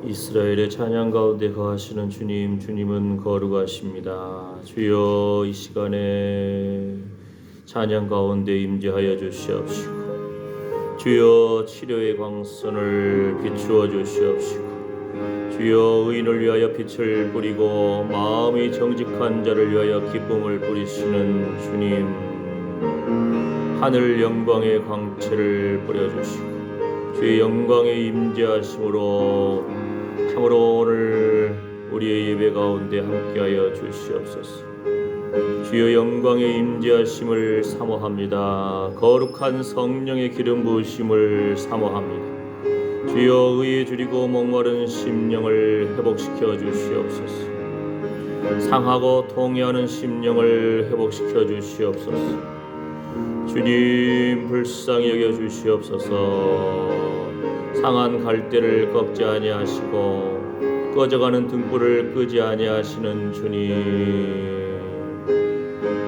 이스라엘의 찬양 가운데 거하시는 주님, 주님은 거룩하십니다. 주여, 이 시간에 찬양 가운데 임재하여 주시옵시고, 주여 치료의 광선을 비추어 주시옵시고, 주여 의인을 위하여 빛을 뿌리고 마음이 정직한 자를 위하여 기쁨을 뿌리시는 주님, 하늘 영광의 광채를 뿌려주시고 주의 영광의 임재하심으로 참으로 오늘 우리의 예배 가운데 함께하여 주시옵소서. 주여 영광의 임재하심을 사모합니다. 거룩한 성령의 기름 부으심을 사모합니다. 주여 의에 줄이고 목마른 심령을 회복시켜 주시옵소서. 상하고 통해하는 심령을 회복시켜 주시옵소서. 주님 불쌍히 여겨 주시옵소서. 상한 갈대를 꺾지 아니하시고 꺼져가는 등불을 끄지 아니하시는 주님,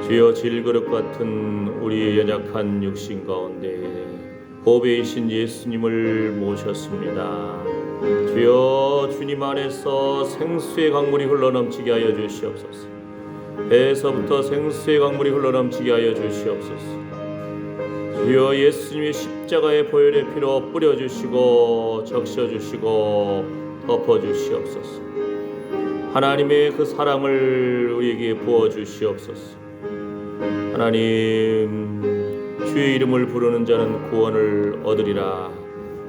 주여 질그릇 같은 우리의 연약한 육신 가운데 보배이신 예수님을 모셨습니다. 주여 주님 안에서 생수의 강물이 흘러넘치게 하여 주시옵소서. 배에서부터 생수의 강물이 흘러넘치게 하여 주시옵소서. 주여 예수님의 십자가의 보혈의 피로 뿌려주시고 적셔주시고 덮어주시옵소서. 하나님의 그 사랑을 우리에게 부어주시옵소서. 하나님, 주의 이름을 부르는 자는 구원을 얻으리라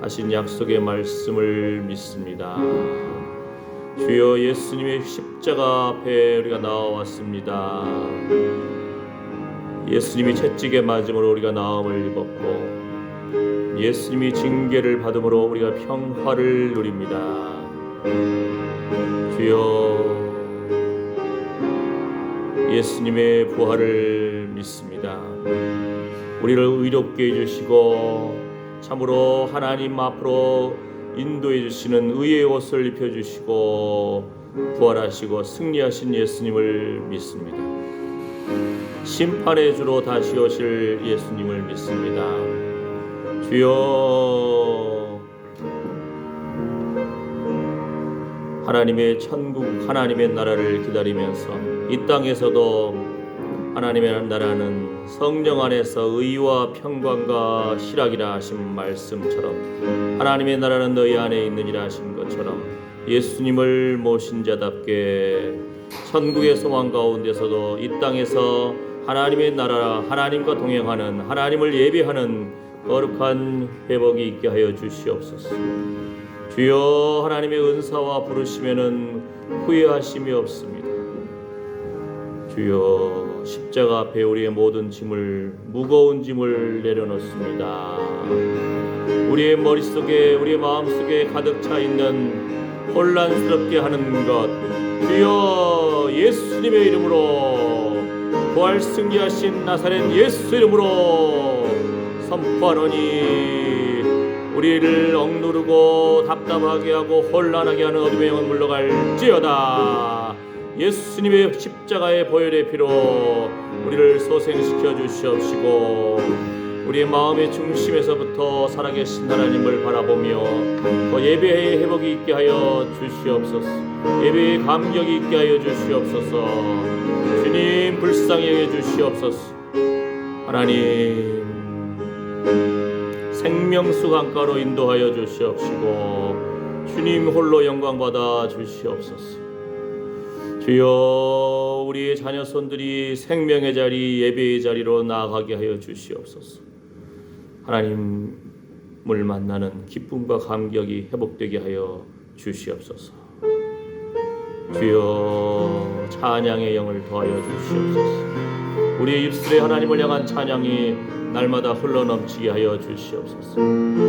하신 약속의 말씀을 믿습니다. 주여 예수님의 십자가 앞에 우리가 나와왔습니다. 예수님이 채찍에 맞음으로 우리가 나음을 입었고 예수님이 징계를 받음으로 우리가 평화를 누립니다. 주여 예수님의 부활을 믿습니다. 우리를 의롭게 해주시고 참으로 하나님 앞으로 인도해 주시는 의의 옷을 입혀주시고 부활하시고 승리하신 예수님을 믿습니다. 심판의 주로 다시 오실 예수님을 믿습니다. 주여 하나님의 천국, 하나님의 나라를 기다리면서 이 땅에서도 하나님의 나라는 성령 안에서 의와 평강과 희락이라 하신 말씀처럼 하나님의 나라는 너희 안에 있느니라 하신 것처럼 예수님을 모신 자답게 천국의 소망 가운데서도 이 땅에서 하나님의 나라, 하나님과 동행하는, 하나님을 예배하는 거룩한 회복이 있게 하여 주시옵소서. 주여 하나님의 은사와 부르심에는 후회하심이 없습니다. 주여 십자가 앞에 우리의 모든 짐을, 무거운 짐을 내려놓습니다. 우리의 머릿속에, 우리의 마음속에 가득 차 있는 혼란스럽게 하는 것, 주여 예수님의 이름으로 부활 승리하신 나사렛 예수 이름으로 선포하노니 우리를 억누르고 답답하게 하고 혼란하게 하는 어둠의 영은 물러갈지어다. 예수님의 십자가의 보혈의 피로 우리를 소생시켜 주시옵시고 우리의 마음의 중심에서부터 살아계신 하나님을 바라보며 그 예배의 회복이 있게 하여 주시옵소서. 예배의 감격이 있게 하여 주시옵소서. 주님 불쌍히 여겨 주시옵소서. 하나님 생명수 강가로 인도하여 주시옵시고 주님 홀로 영광 받아 주시옵소서. 주여 우리의 자녀손들이 생명의 자리, 예배의 자리로 나아가게 하여 주시옵소서. 하나님을 만나는 기쁨과 감격이 회복되게 하여 주시옵소서. 주여 찬양의 영을 더하여 주시옵소서. 우리의 입술에 하나님을 향한 찬양이 날마다 흘러넘치게 하여 주시옵소서.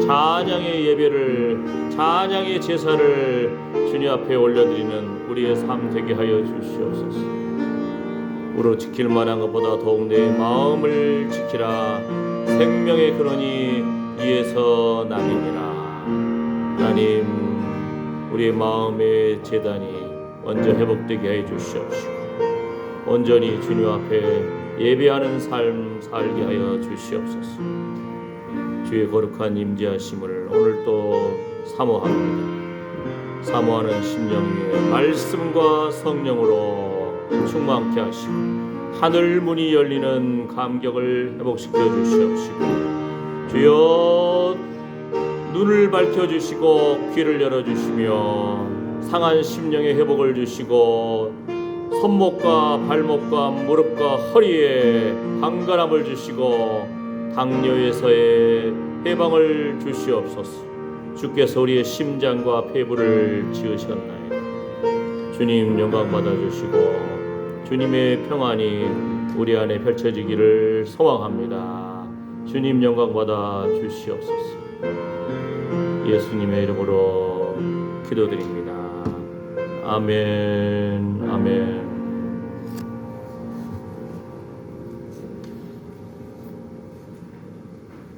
찬양의 예배를, 찬양의 제사를 주님 앞에 올려드리는 우리의 삶 되게 하여 주시옵소서. 우로 지킬 만한 것보다 더욱 내 마음을 지키라. 생명의 근원이 이에서 나니라. 하나님 우리의 마음의 재단이 먼저 회복되게 해 주시옵시고 온전히 주님 앞에 예배하는 삶 살게 하여 주시옵소서. 주의 거룩한 임재하심을 오늘 또 사모합니다. 사모하는 심령 위에 말씀과 성령으로 충만케 하시고 하늘 문이 열리는 감격을 회복시켜 주시옵시고 주여 눈을 밝혀주시고 귀를 열어주시며 상한 심령의 회복을 주시고 손목과 발목과 무릎과 허리에 강건함을 주시고 당뇨에서의 해방을 주시옵소서. 주께서 우리의 심장과 폐부를 지으셨나이다. 주님 영광 받아주시고 주님의 평안이 우리 안에 펼쳐지기를 소망합니다. 주님 영광 받아 주시옵소서. 예수님의 이름으로 기도드립니다. 아멘. 아멘.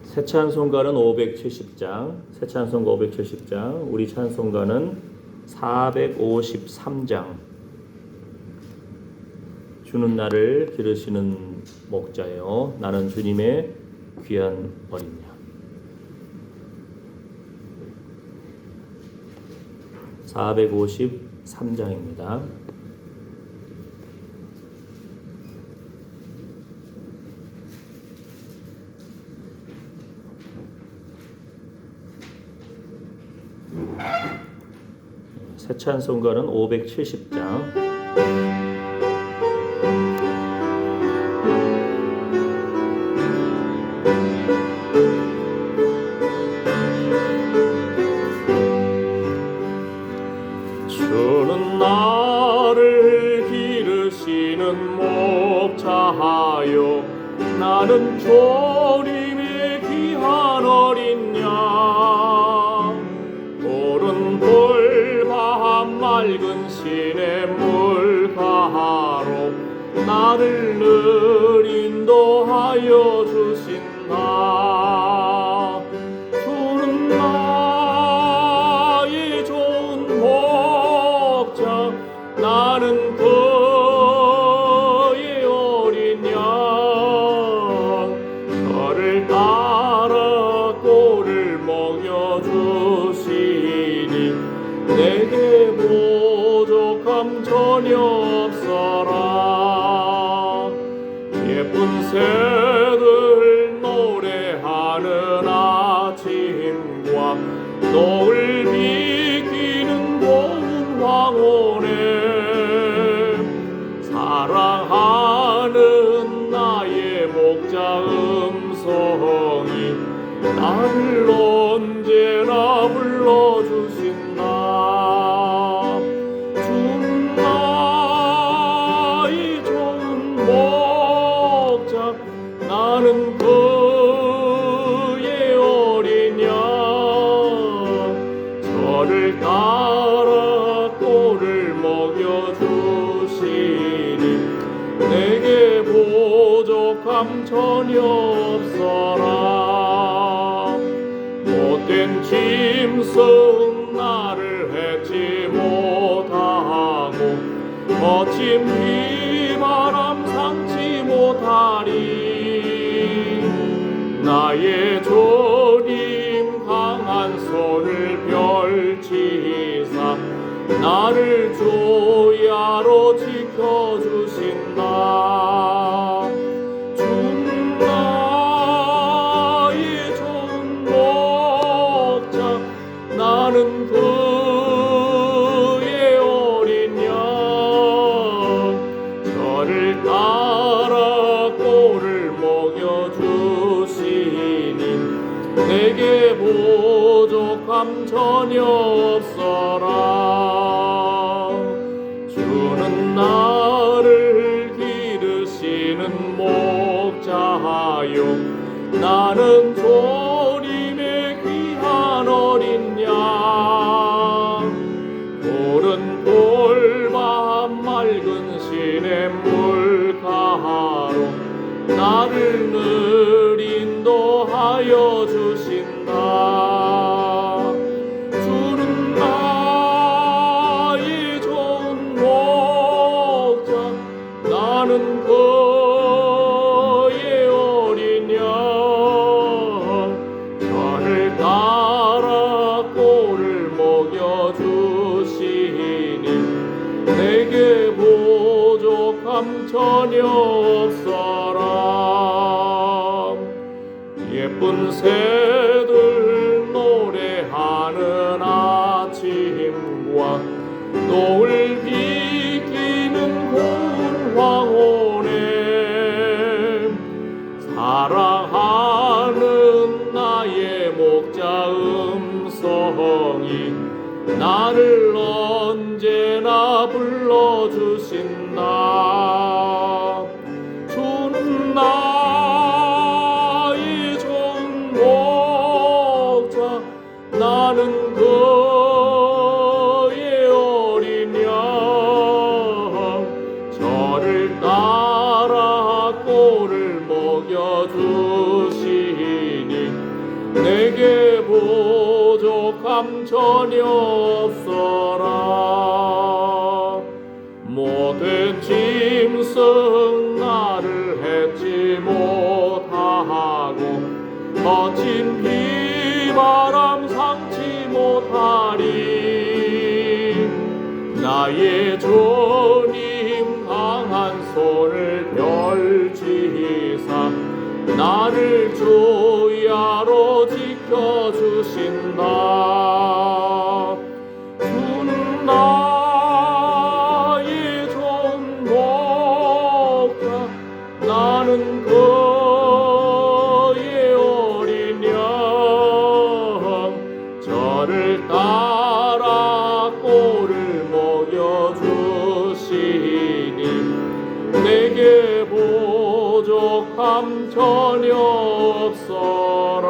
새 찬송가는 570장, 새 찬송가 570장, 우리 찬송가는 453장. 주는 나를 기르시는 목자요, 나는 주님의 귀한 어린 양. 453장입니다. 새 찬송가는 570장. 주는 나를 기르시는 목자요, 나는 주님의 귀한 어린 양. 푸른 풀밤 맑은 시냇 물가로 나를 늘 인도하여 주신다. 주는 나의 좋은 목자, 나는 그의 어린 양. 저를 따라 꼴을 먹여주시니 내게 부족함 전혀 없어라. 예쁜 새들 노래하는 아침과 노을 비키는 고운 황혼에 사랑하는 나의 목자 음성이 나를 언제나 불러주신다. 주는 나의 좋은 목자, 나는 그의 어린 양. 저를 따라 꼴을 먹여주시니 내게 부족함 전혀 없어라. 못된 짐승 나를 해치 못하고 거친 비바람 상치 못하리. 나의 주님 강한 손을 펼치사 나를 주야로 지켜주신다. 주는 나의 좋은 목자, 나는 그의 어린 양. 저를 따라 꼴을 먹여주시니 내게 부족함 전혀 없어라. 주는 나를 기르시는 목자요, 나는 주님의 귀한 어린 양. 푸른 풀밤 맑은 시냇 물가로 나를 늘 인도하여 주신다. 주는 나의 좋은 목자, 나는 그의 어린 양. 저를 따라 꼴을 먹여주 예쁜 새들 노래하는 아침과 노을 비기는 고운 황혼에 사랑하는 나의 목자 음성이 나를 언제나 불러주신다. 주는 나의 좋은 목자, 나는 그의 어린 양. 저를 따라 꼴을 먹여주시니 내게 부족함 전혀 없어라. 못된 짐승 나를 해치 못하고 거친 비바람 상치 못하리. 나의 주님 강한 손을 펼치사 나를 주야로 지켜주신다. 주는 나의 좋은 목자, 나는 그의 어린 양. 저를 따라 꼴을 먹여주시니 내게 부족함 전혀 없어라.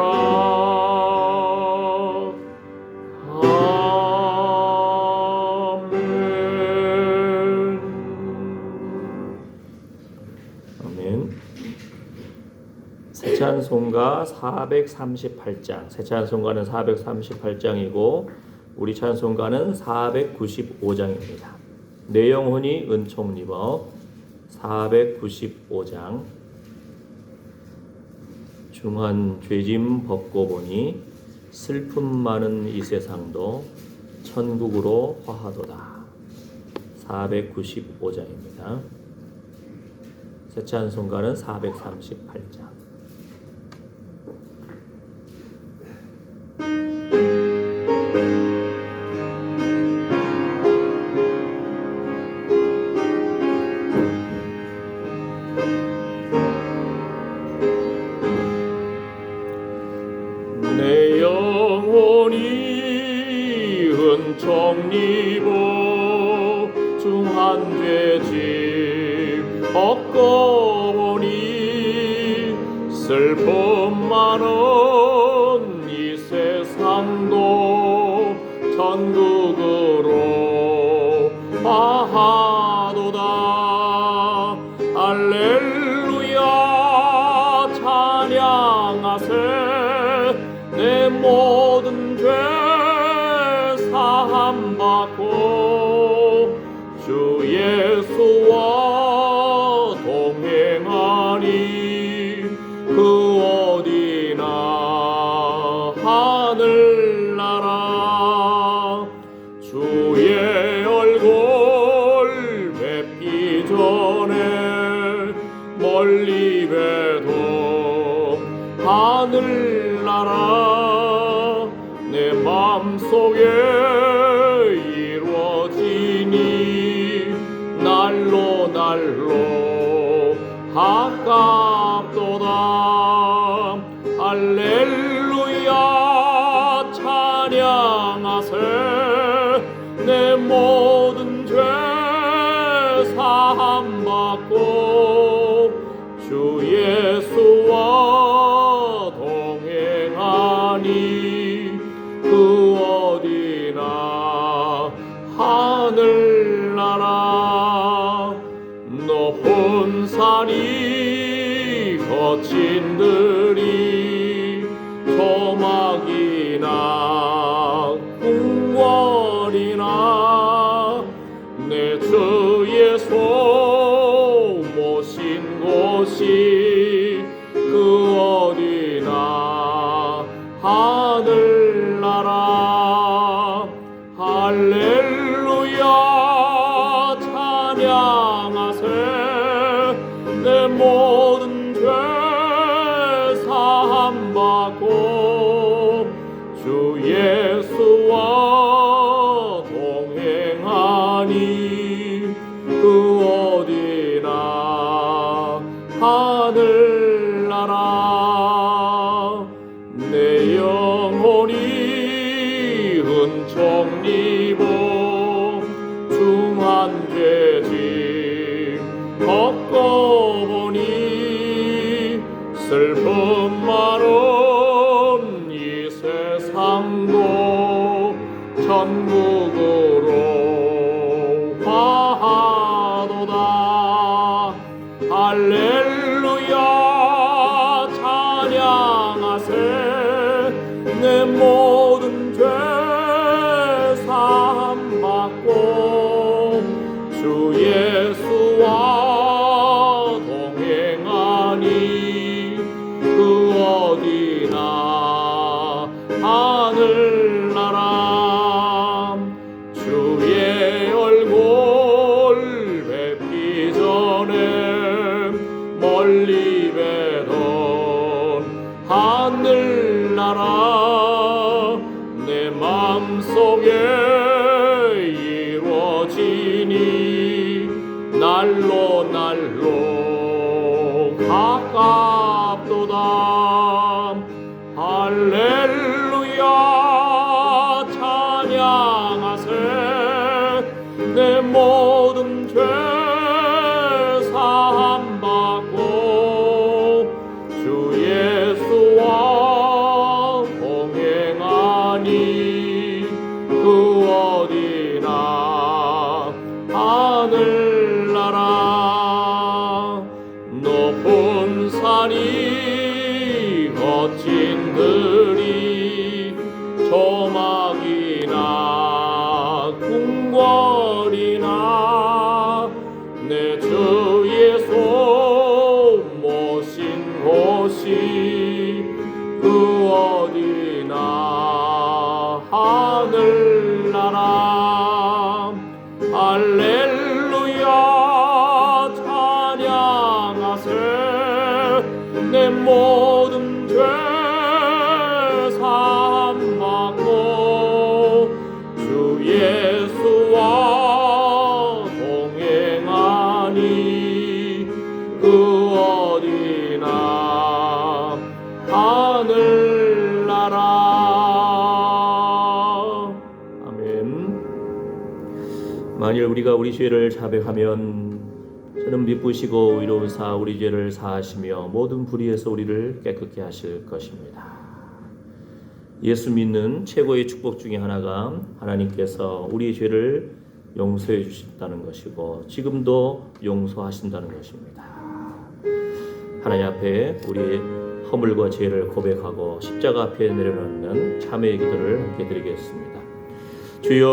아멘. 새 찬송가 438장. 새 찬송가는 438장이고 우리 찬송가는 495장입니다. 내 영혼이 은총 입어 495장. 중한 죄짐 벗고 보니 슬픔 많은 이 세상도 천국으로 화하도다. 495장입니다. 새 찬송가는 438장. 내 영혼이 은총 입어 중한 죄짐 벗고 보니 슬픔 많은 이 세상도 천국으로 화하도다. 할렐루야 찬양하세. 내 모든 죄 사함 받고 주 예수와 동행하니 그 어디나 하늘나라. 주의 얼굴 뵙기 전에 멀리 뵈도 하늘나라. 내 맘속에 이루어지니 날로 날로 가깝도다. 할렐루야 찬양하세. 내 모든 죄 사함 받고 주 예수와 동행하니 그 어디나 하늘나라. 높은 산이 거친 들이 조막이나 궁궐이나 내 주 예수 모신 곳이 그 어디나 하늘나라. 할렐루야 찬양하세. 내 모든 죄 사함 받고 받고 주 예수와 동행하니 그 어디나 하늘나라 내 영혼이 은총 입어 중한 죄짐 겪어보니 슬픔 많은 이 세상도 천국으로 화하도다. 할렐루야 찬양하세 내 모든 죄 사함 받고 주 예수와 동행하니 그 어디나 하늘나라 주의 얼굴 뵙기 전에 멀리 뵈던 하늘나라 내 맘속에 이루어지니 날로 날로 가깝도다. 할렐루야 찬양하세 내 모든 죄 사함 받고 주 예수와 동행하니 그 어디나 하늘나라 높은 산이 거친 들이 조막이나 궁궐이나 내 주 예수 모신 곳이 그 어디나 하늘나라 할렐루야 찬양하세 내 모든 죄 사함 받고 주 예수와 동행하니 그 어디나 하늘나라. 아멘. 만일 우리가 우리 죄를 자백하면 저는 미쁘시고 의로우사 우리 죄를 사하시며 모든 불의에서 우리를 깨끗게 하실 것입니다. 예수 믿는 최고의 축복 중에 하나가 하나님께서 우리의 죄를 용서해 주신다는 것이고 지금도 용서하신다는 것입니다. 하나님 앞에 우리의 허물과 죄를 고백하고 십자가 앞에 내려놓는 참회의 기도를 함께 드리겠습니다. 주여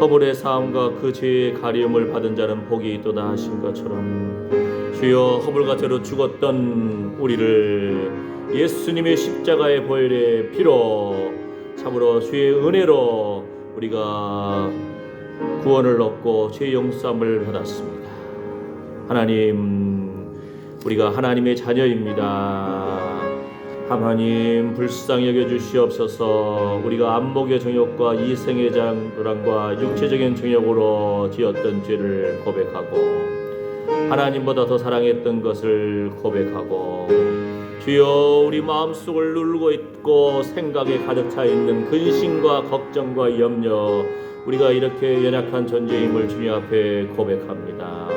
허물의 사함과 그 죄의 가리움을 받은 자는 복이 있도다 하신 것처럼 주여 허물과 죄로 죽었던 우리를 예수님의 십자가의 보혈의 피로 참으로 주의 은혜로 우리가 구원을 얻고 죄 용서함을 받았습니다. 하나님 우리가 하나님의 자녀입니다. 하나님 불쌍히 여겨주시옵소서. 우리가 안목의 정욕과 이생의 장랑과 육체적인 정욕으로 지었던 죄를 고백하고 하나님보다 더 사랑했던 것을 고백하고 주여 우리 마음속을 누르고 있고 생각에 가득 차 있는 근심과 걱정과 염려 우리가 이렇게 연약한 존재임을 주님 앞에 고백합니다.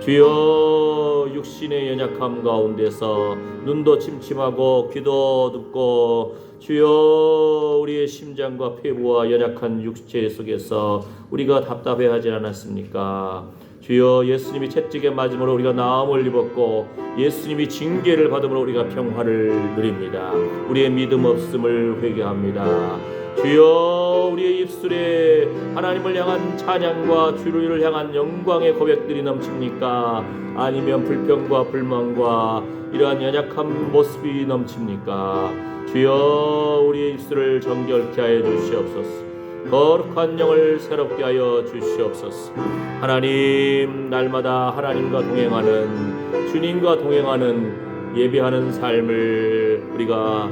주여 육신의 연약함 가운데서 눈도 침침하고 귀도 듣고 주여 우리의 심장과 폐부와 연약한 육체 속에서 우리가 답답해하지 않았습니까? 주여 예수님이 채찍에 맞음으로 우리가 나음을 입었고 예수님이 징계를 받음으로 우리가 평화를 누립니다. 우리의 믿음 없음을 회개합니다. 주여 우리의 입술에 하나님을 향한 찬양과 주를 향한 영광의 고백들이 넘칩니까? 아니면 불평과 불만과 이러한 연약한 모습이 넘칩니까? 주여 우리의 입술을 정결케 하여 주시옵소서. 거룩한 영을 새롭게 하여 주시옵소서. 하나님, 날마다 하나님과 동행하는, 주님과 동행하는 예배하는 삶을 우리가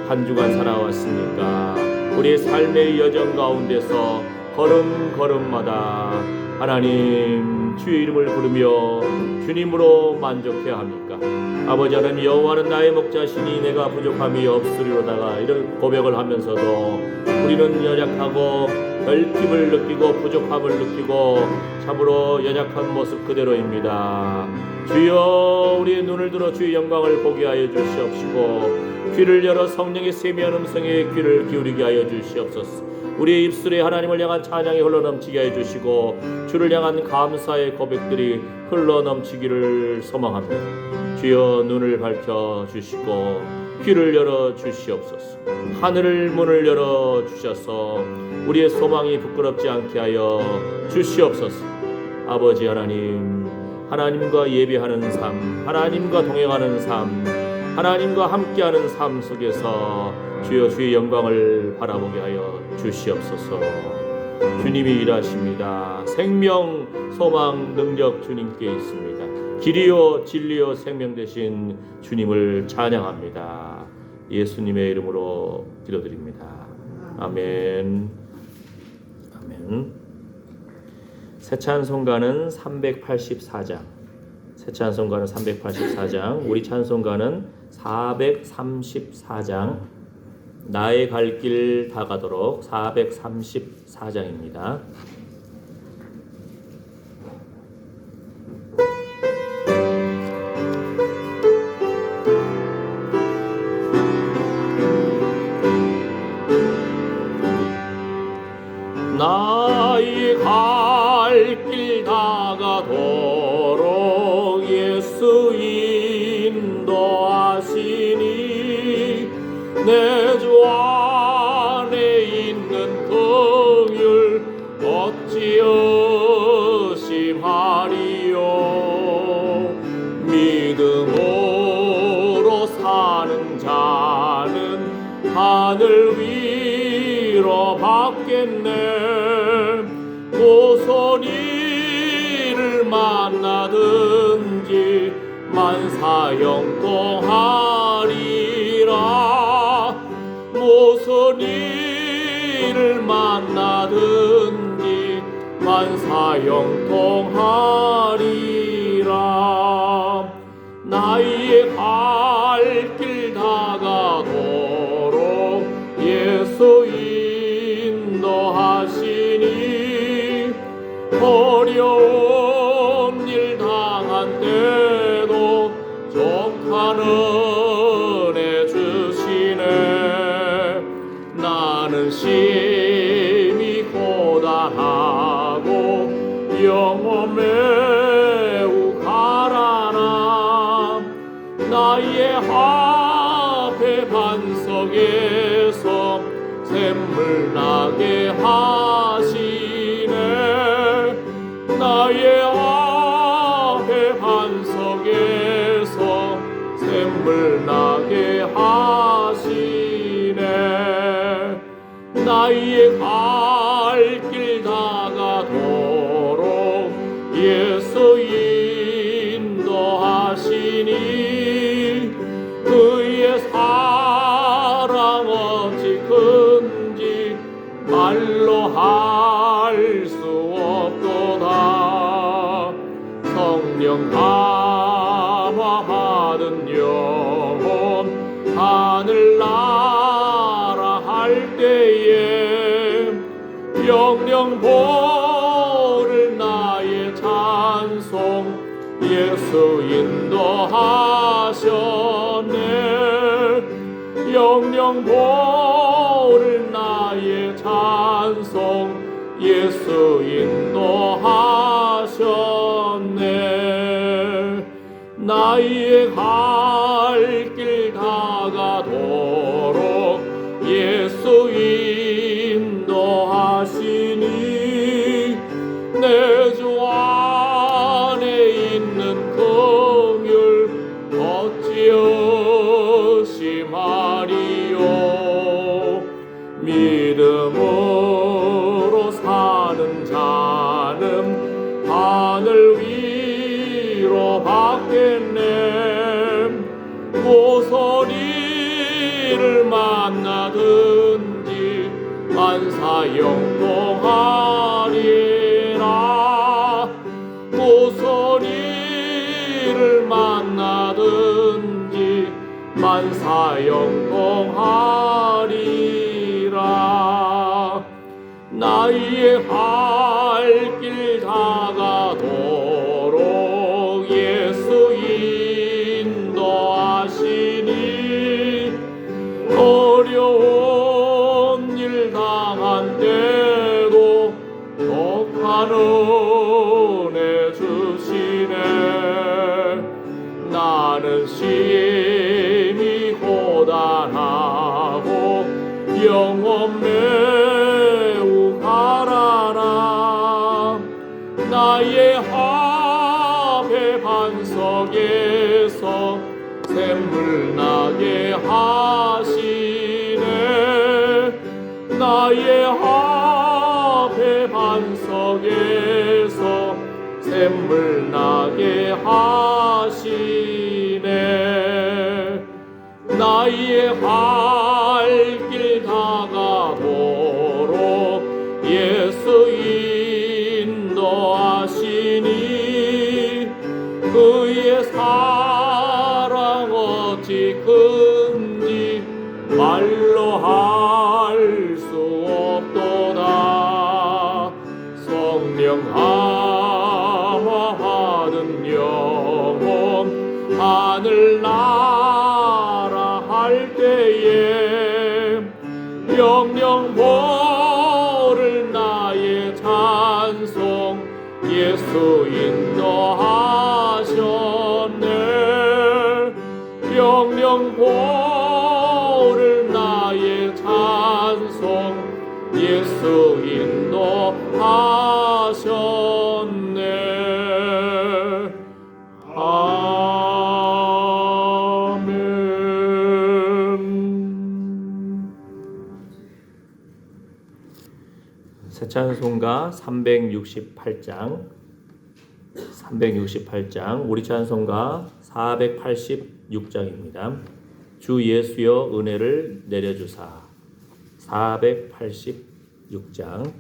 한 주간 살아왔으니까 우리의 삶의 여정 가운데서 걸음걸음마다 하나님 주의 이름을 부르며 주님으로 만족해야 합니까? 아버지 하나님, 여호와는 나의 목자시니 내가 부족함이 없으리로다가 이런 고백을 하면서도 우리는 연약하고 결핍을 느끼고 부족함을 느끼고 참으로 연약한 모습 그대로입니다. 주여, 우리의 눈을 들어 주의 영광을 보게 하여 주시옵시고 귀를 열어 성령의 세미한 음성에 귀를 기울이게 하여 주시옵소서. 우리의 입술에 하나님을 향한 찬양이 흘러넘치게 하여 주시고 주를 향한 감사의 고백들이 흘러넘치기를 소망합니다. 주여, 눈을 밝혀 주시고 귀를 열어 주시옵소서. 하늘을 문을 열어 주셔서 우리의 소망이 부끄럽지 않게 하여 주시옵소서. 아버지 하나님, 하나님과 예배하는 삶, 하나님과 동행하는 삶, 하나님과 함께하는 삶 속에서 주여 주의 영광을 바라보게 하여 주시옵소서. 주님이 일하십니다. 생명, 소망, 능력 주님께 있습니다. 길이요 진리요 생명 되신 주님을 찬양합니다. 예수님의 이름으로 기도드립니다. 아멘. 아멘. 새 찬송가는 384장, 새 찬송가는 384장, 우리 찬송가는 434장, 나의 갈 길 다 가도록 434장입니다. 나의 갈 길 다 가도록 예수 인도하시니 내 주 안에 있는 긍휼 어찌 의심하리요. 믿음으로 사는 자는 하늘 위로 받겠네. 무슨 일을 만나든지 만사형통하리라. 무슨 일을 만나든지 만사형통하리라. 나의 갈 길 다 가도록 예수 인도하시니 어려운 일 당한 때도 족한 은혜 주시네. 나는 심히 고단하고 영혼 매우 가라나. 나의 앞에 반석에서 샘물 나게 하시네. 나의 앞에 반석에서 샘물 나게 하시네. 나의 갈 길 다 가도록 예수 인도하시니 그의 사랑 어찌 큰지 말로 할 수 없도다. 성령 감화받은 영혼 하늘나라 할 때에 영영 보를 나의 찬송 예수 인도하셨네. 영영 보를 나의 찬송 예수 인도하셨네. 나의 갈 길 다 가도록 예수 인도하시니 내 주 안에 있는 긍휼 어찌 의심하리요. 믿음은 무슨 일을 만나든지 만사 영통하리라. 무슨 일을 만나든지 만사 영통하리라. 나의 할 길 다가도록 예수 인도하시니 어려운 일 당한 때도 독한 은혜 주시네. 나는 심히 고단하고 영혼 매우 가라나. 나의 앞에 반석에서 샘물 나게 하시네. 나의 앞에 반석에서 샘물 나게 하시네. 나의 갈 길 다가도록 예수 인도하시니 그의 사랑 어찌 큰지 말로 할 수 없도다. 성령 함화하는 영혼 하늘 나라 할 때에 영영 보를 나의 찬송 예수 인도하셨네. 영영 보를 나의 찬송 예수 인도하셨네. 아멘. 새 찬송가 368장 우리 찬송가 486장입니다. 주 예수여 은혜를 내려주사. 486장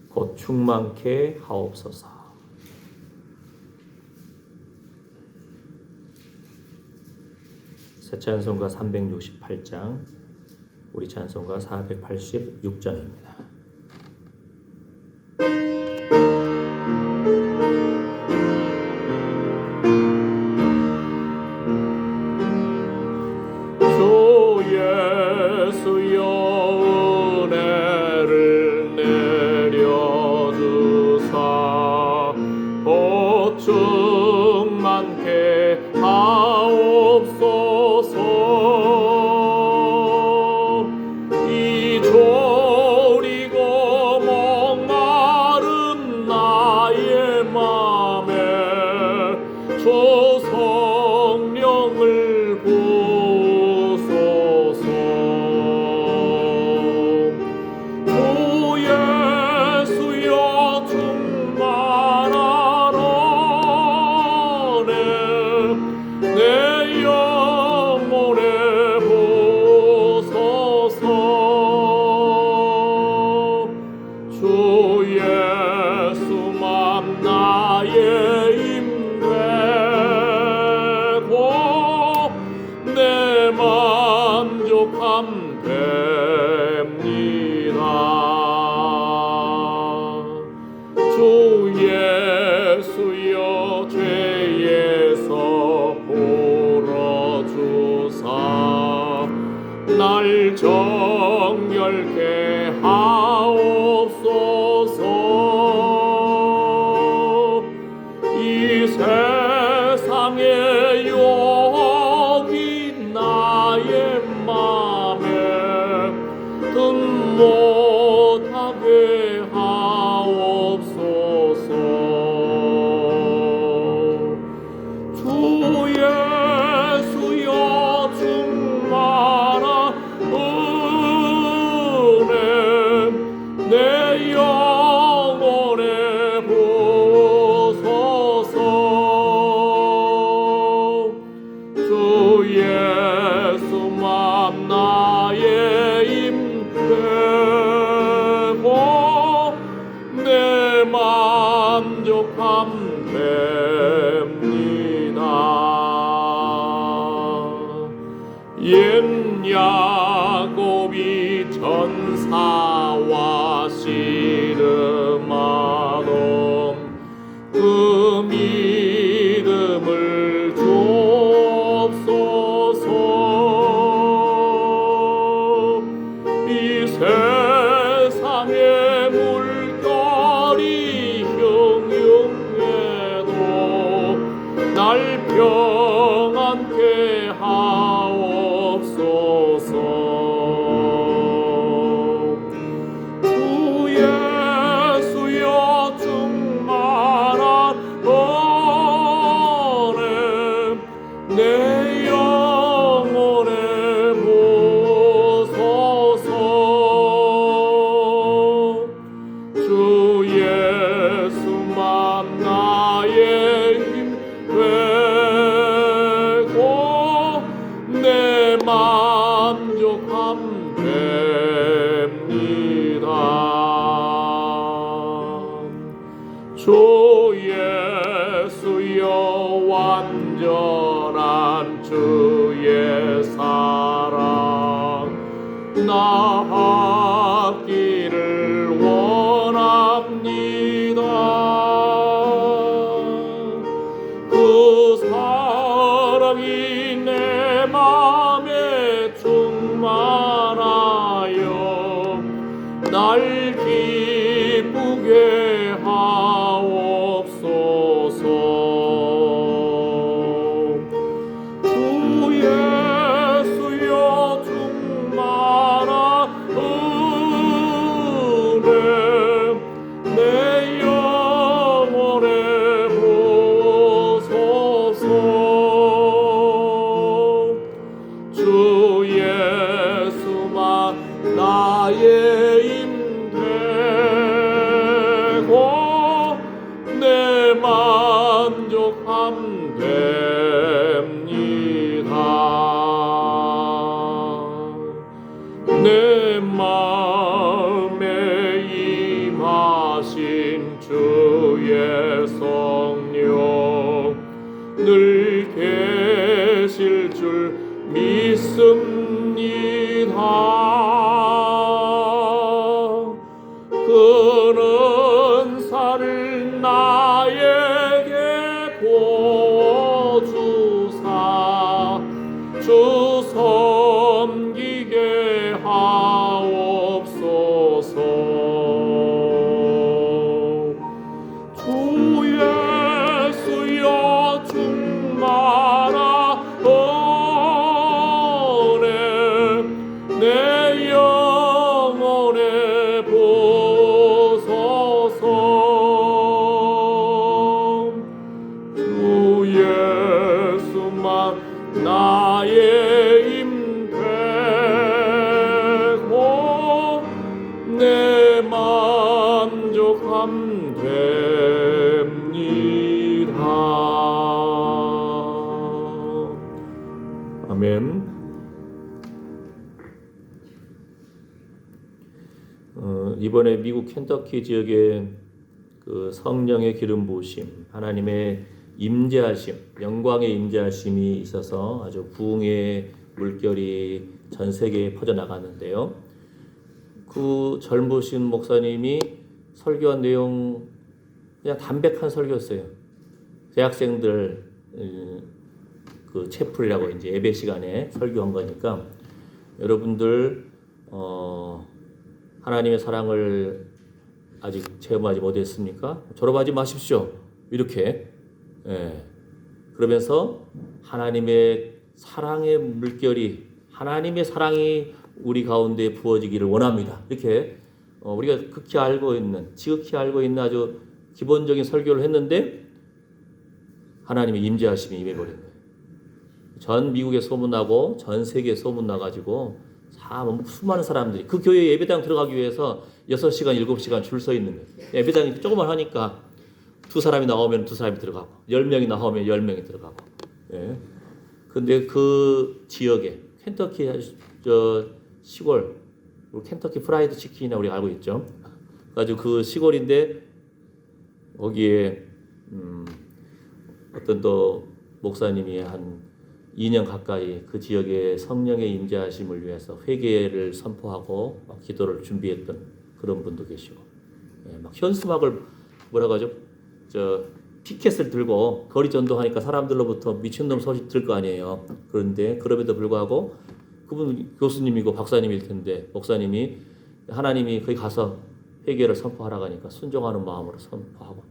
곧 충만케 하옵소서. 새 찬송가 368장 우리 찬송가 486장입니다. 충만케 하옵소서. 이 졸이고 목마른 나의 맘에 주 성령을 부소서. 주 예수여 충만하라. 내 영혼에 부소서. 주 예수만 나의 힘되고 내 만족함 됩니다. 주 예수여 죄에서 풀어주사 날 정결케 하옵소서. 이 세상에 여기 나의 맘에 든 못하게 하옵소서. 주 예수여 충만한 은혜 옛 야곱이 전사와 씨름하던 그 믿음을 주옵소서. 이 세상의 물결이 흉흉해도 날 평안케 하옵소서. 주 예수여 충만한 은혜 내 영혼에 보소서. 주 예수만 나의 힘 되고 내 만족함 됩니다. 주 예수여 완전한 주의 사랑 나하기를 원합니다. 그 사랑이 내 맘에 충만하여 날 기쁘게 하옵소서. 주 예수여 충만한 은혜 내 영혼에 보소서. 주 예수만 나의 힘 되고 내 만족함 됩니다. 내 마음에 임하신 주의 성령 늘 계실 줄 믿습니다. 그 은사를 나에게 보여주사 주 섬기게 하옵소서. 주 예수여 충만한 은혜 내 영혼에 보소서. 주 예수만 나의 힘 되고 내 만족함 됩니다. 아멘. 이번에 미국 켄터키 지역에 그 성령의 기름 부으심, 하나님의 임재하심, 영광의 임재하심이 있어서 아주 부흥의 물결이 전 세계에 퍼져나갔는데요. 그 젊으신 목사님이 설교한 내용 그냥 담백한 설교였어요. 대학생들 그 채플이라고 이제 예배 시간에 설교한 거니까 여러분들 하나님의 사랑을 아직 체험하지 못했습니까? 졸업하지 마십시오. 이렇게 그러면서 하나님의 사랑의 물결이 하나님의 사랑이 우리 가운데 부어지기를 원합니다. 이렇게 우리가 극히 알고 있는 지극히 알고 있는 아주 기본적인 설교를 했는데 하나님의 임재하심이 임해버린 거예요. 전 미국에 소문나고 전 세계에 소문나가지고 수많은 사람들이 그 교회 예배당 들어가기 위해서 6시간, 7시간 줄 서 있는 거예요. 예배당이 조금만 하니까 2사람이 나오면 2사람이 들어가고 10명이 나오면 10명이 들어가고. 근데 그 지역에 켄터키 시골, 켄터키 프라이드 치킨이나 우리가 알고 있죠. 그래가지고 그 시골인데 거기에 어떤 또 목사님이 한 2년 가까이 그 지역의 성령의 임재하심을 위해서 회개를 선포하고 막 기도를 준비했던 그런 분도 계시고, 막 현수막을 뭐라고 하죠? 피켓을 들고 거리 전도하니까 사람들로부터 미친놈 소식 들을 거 아니에요. 그런데 그럼에도 불구하고 그분 교수님이고 박사님일 텐데 목사님이 하나님이 거기 가서 회개를 선포하라고 하니까 순종하는 마음으로 선포하고,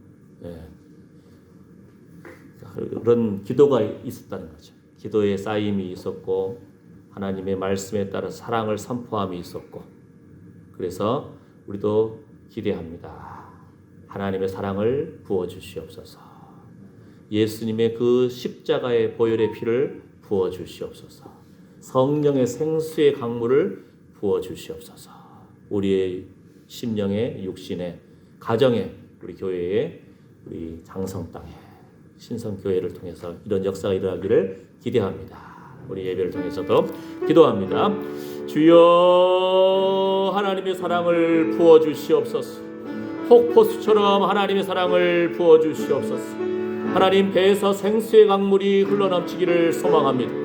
그런 기도가 있었다는 거죠. 기도의 쌓임이 있었고 하나님의 말씀에 따라 사랑을 선포함이 있었고, 그래서 우리도 기대합니다. 하나님의 사랑을 부어주시옵소서. 예수님의 그 십자가의 보혈의 피를 부어주시옵소서. 성령의 생수의 강물을 부어주시옵소서. 우리의 심령에, 육신에, 가정에, 우리 교회에, 우리 장성 땅에, 신성교회를 통해서 이런 역사가 일어나기를 기대합니다. 우리 예배를 통해서도 기도합니다. 주여 하나님의 사랑을 부어주시옵소서. 폭포수처럼 하나님의 사랑을 부어주시옵소서. 하나님 배에서 생수의 강물이 흘러넘치기를 소망합니다.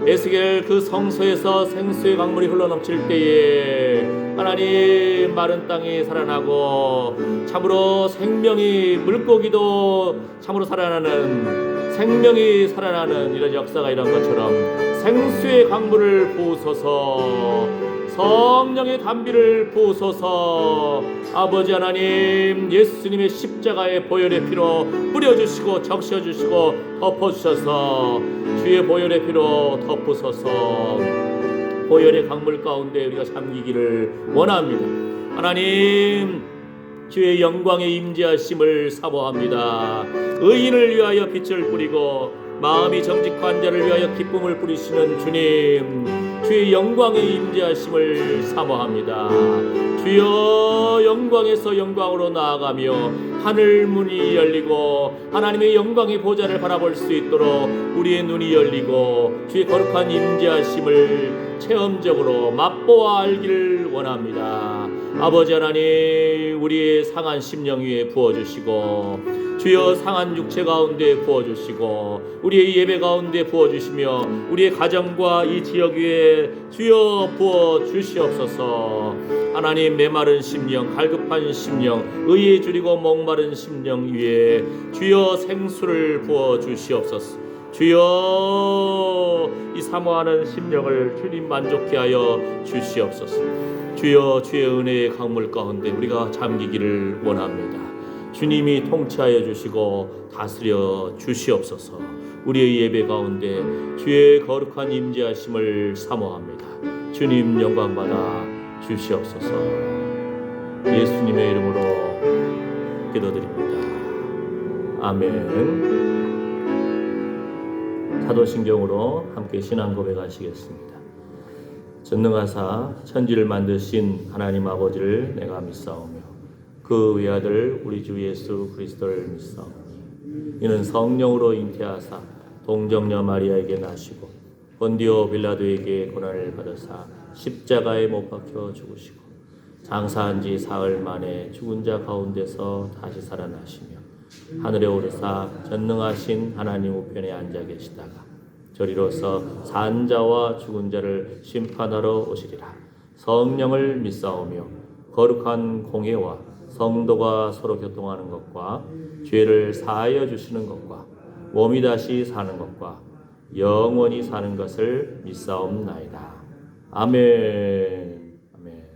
에스겔 그 성소에서 생수의 강물이 흘러넘칠 때에 하나님 마른 땅이 살아나고 참으로 생명이, 물고기도 참으로 살아나는, 생명이 살아나는 이런 역사가 일어난 것처럼 생수의 강물을 부으소서. 성령의 담비를 부으소서. 아버지 하나님, 예수님의 십자가의 보혈의 피로 뿌려주시고 적셔주시고 덮어주셔서 주의 보혈의 피로 덮으소서. 보혈의 강물 가운데 우리가 잠기기를 원합니다. 하나님, 주의 영광의 임재하심을 사모합니다. 의인을 위하여 빛을 뿌리고 마음이 정직한 자를 위하여 기쁨을 뿌리시는 주님, 주의 영광의 임재하심을 사모합니다. 주여 영광에서 영광으로 나아가며 하늘 문이 열리고 하나님의 영광의 보좌를 바라볼 수 있도록 우리의 눈이 열리고 주의 거룩한 임재하심을 체험적으로 맛보아 알기를 원합니다. 아버지 하나님, 우리의 상한 심령 위에 부어주시고 주여 상한 육체 가운데 부어주시고 우리의 예배 가운데 부어주시며 우리의 가정과 이 지역 위에 주여 부어주시옵소서. 하나님, 메마른 심령, 갈급한 심령, 의에 줄이고 목마른 심령 위에 주여 생수를 부어주시옵소서. 주여 이 사모하는 심령을 주님 만족케 하여 주시옵소서. 주여 주의 은혜의 강물 가운데 우리가 잠기기를 원합니다. 주님이 통치하여 주시고 다스려 주시옵소서. 우리의 예배 가운데 주의 거룩한 임재하심을 사모합니다. 주님 영광 받아 주시옵소서. 예수님의 이름으로 기도드립니다. 아멘. 사도신경으로 함께 신앙 고백하시겠습니다. 전능하사 천지를 만드신 하나님 아버지를 내가 믿사오며 그 외아들 우리 주 예수 그리스도를 믿사오니 이는 성령으로 잉태하사 동정녀 마리아에게 나시고 본디오 빌라도에게 고난을 받으사 십자가에 못 박혀 죽으시고 장사한 지 사흘 만에 죽은 자 가운데서 다시 살아나시며 하늘에 오르사 전능하신 하나님 우편에 앉아 계시다가 저리로서 산 자와 죽은 자를 심판하러 오시리라. 성령을 믿사오며 거룩한 공회와 성도가 서로 교통하는 것과 죄를 사하여 주시는 것과 몸이 다시 사는 것과 영원히 사는 것을 믿사옵나이다. 아멘. 아멘.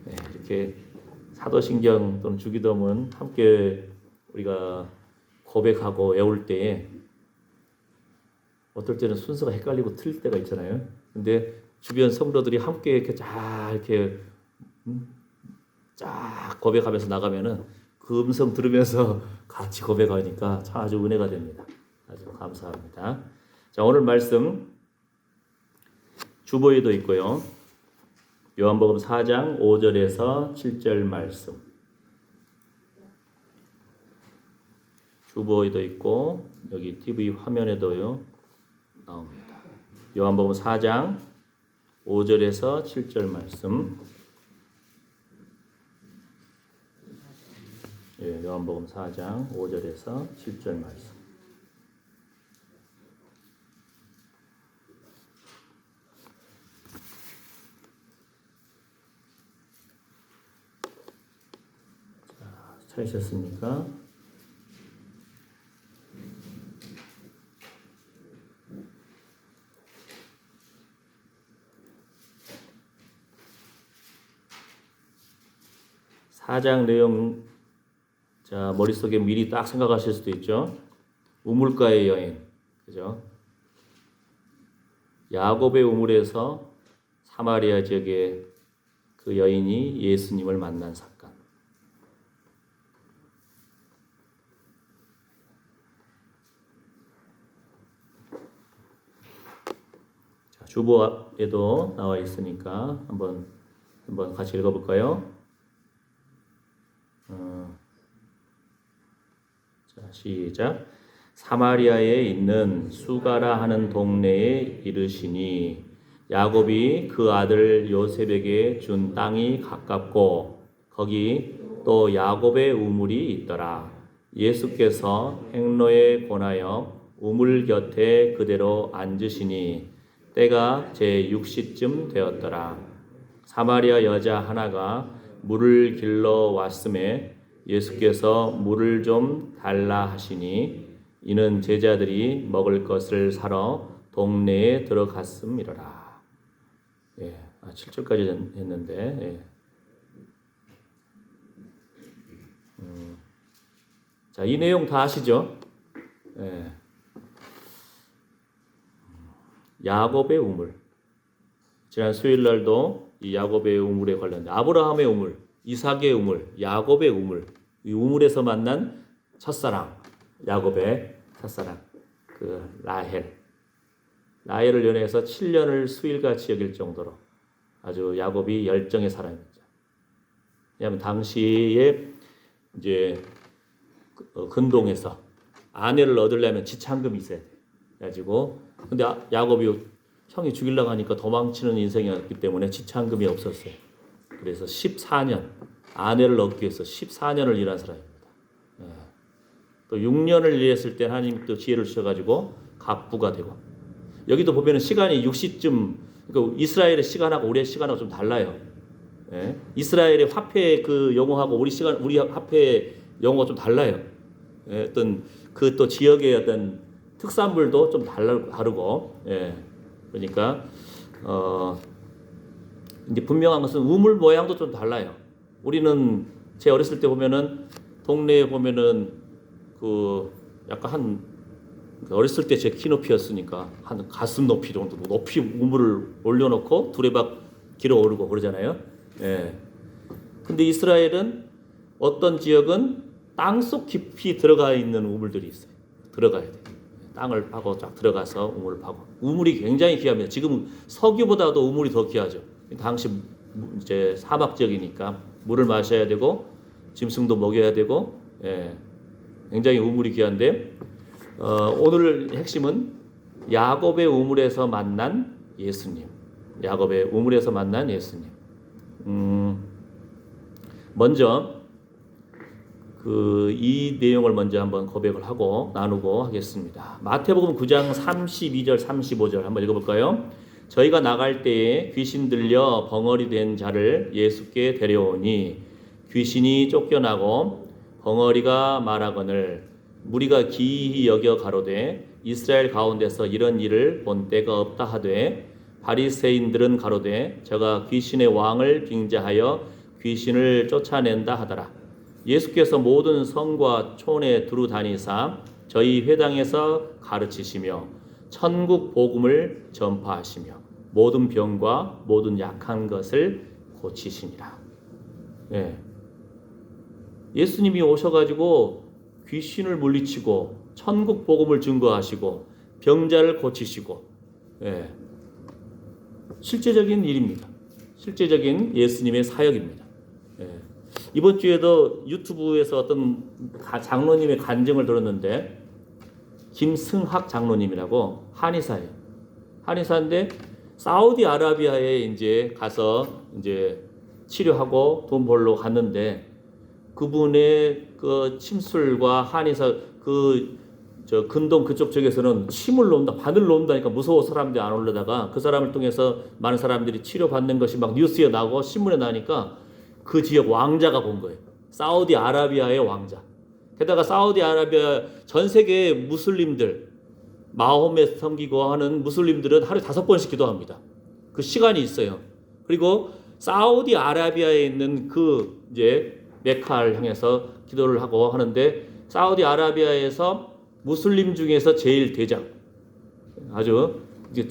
네, 이렇게 사도신경 또는 주기도문 함께 우리가 고백하고 외울 때에 어떨 때는 순서가 헷갈리고 틀릴 때가 있잖아요. 근데 주변 성도들이 함께 이렇게 쫙 고백하면서 나가면은 그 음성 들으면서 같이 고백하니까 참 아주 은혜가 됩니다. 아주 감사합니다. 자, 오늘 말씀 주보에도 있고요. 요한복음 4장 5절에서 7절 말씀. 주보에도 있고 여기 TV 화면에도요 나옵니다. 요한복음 4장 5절에서 7절 말씀. 요한복음 4장 5절에서 7절 말씀. 찾으셨습니까? 사장 내용 자 머릿속에 미리 딱 생각하실 수도 있죠. 우물가의 여인, 그죠? 야곱의 우물에서 사마리아 지역의 그 여인이 예수님을 만난 사건. 자, 주보에도 나와 있으니까 한번 같이 읽어볼까요? 자, 시작. 사마리아에 있는 수가라 하는 동네에 이르시니 야곱이 그 아들 요셉에게 준 땅이 가깝고 거기 또 야곱의 우물이 있더라. 예수께서 행로에 권하여 우물 곁에 그대로 앉으시니 때가 제6시쯤 되었더라. 사마리아 여자 하나가 물을 길러 왔음에 예수께서 물을 좀 달라 하시니 이는 제자들이 먹을 것을 사러 동네에 들어갔음이로라. 예, 7절까지 했는데 예. 자, 이 내용 다 아시죠? 예. 야곱의 우물. 지난 수요일 날도 이 야곱의 우물에 관련된 아브라함의 우물, 이삭의 우물, 야곱의 우물, 이 우물에서 만난 첫사랑, 야곱의 첫사랑, 그 라헬을 연애해서 7년을 수일같이 여길 정도로 아주 야곱이 열정의 사람이었죠. 왜냐하면 당시에 이제 근동에서 아내를 얻으려면 지참금이 있어야 돼. 가지고 근데 야곱이 형이 죽이려고 하니까 도망치는 인생이었기 때문에 지참금이 없었어요. 그래서 14년 아내를 얻기 위해서 14년을 일한 사람입니다. 예. 또 6년을 일했을 때 하나님 또 지혜를 주셔가지고 갑부가 되고 여기도 보면은 시간이 60쯤 그러니까 이스라엘의 시간하고 우리의 시간하고 좀 달라요. 예. 이스라엘의 화폐 그 영어하고 우리 화폐 영어가 좀 달라요. 예. 어떤 그 또 지역의 어떤 특산물도 좀 다르고 예. 그러니까 이제 분명한 것은 우물 모양도 좀 달라요. 우리는 제 어렸을 때 보면은 동네에 보면은 그 약간 어렸을 때 제 키 높이였으니까 한 가슴 높이 정도 높이 우물을 올려놓고 두레박 길어 오르고 그러잖아요. 예. 근데 이스라엘은 어떤 지역은 땅속 깊이 들어가 있는 우물들이 있어요. 들어가야 돼. 땅을 파고 쫙 들어가서 우물을 파고. 우물이 굉장히 귀합니다. 지금 석유보다도 우물이 더 귀하죠. 당시 이제 사막 지역이니까 물을 마셔야 되고 짐승도 먹여야 되고 예, 굉장히 우물이 귀한데 오늘 핵심은 야곱의 우물에서 만난 예수님. 야곱의 우물에서 만난 예수님. 먼저 이 내용을 먼저 한번 고백을 하고 나누고 하겠습니다. 마태복음 9장 32절 35절 한번 읽어볼까요? 저희가 나갈 때에 귀신 들려 벙어리 된 자를 예수께 데려오니 귀신이 쫓겨나고 벙어리가 말하거늘 무리가 기이히 여겨 가로되 이스라엘 가운데서 이런 일을 본 때가 없다 하되 바리새인들은 가로되 저가 귀신의 왕을 빙자하여 귀신을 쫓아낸다 하더라. 예수께서 모든 성과 촌에 두루 다니사 저희 회당에서 가르치시며 천국 복음을 전파하시며 모든 병과 모든 약한 것을 고치시니라. 예. 예수님이 오셔가지고 귀신을 물리치고 천국 복음을 증거하시고 병자를 고치시고 예. 실제적인 일입니다. 실제적인 예수님의 사역입니다. 예. 이번 주에도 유튜브에서 어떤 장로님의 간증을 들었는데 김승학 장로님이라고 한의사예요. 한의사인데 사우디아라비아에 이제 가서 이제 치료하고 돈 벌러 갔는데 그분의 그 침술과 한의사 저 근동 그쪽 쪽에서는 침을 놓는다, 바늘 놓는다니까 무서워 사람들이 안 올라다가 그 사람을 통해서 많은 사람들이 치료받는 것이 막 뉴스에 나고 신문에 나니까 그 지역 왕자가 본 거예요. 사우디아라비아의 왕자. 게다가 사우디아라비아 전 세계 무슬림들, 마호메 섬기고 하는 무슬림들은 하루에 5번씩 기도합니다. 그 시간이 있어요. 그리고 사우디아라비아에 있는 그 이제 메카를 향해서 기도를 하고 하는데, 사우디아라비아에서 무슬림 중에서 제일 대장, 아주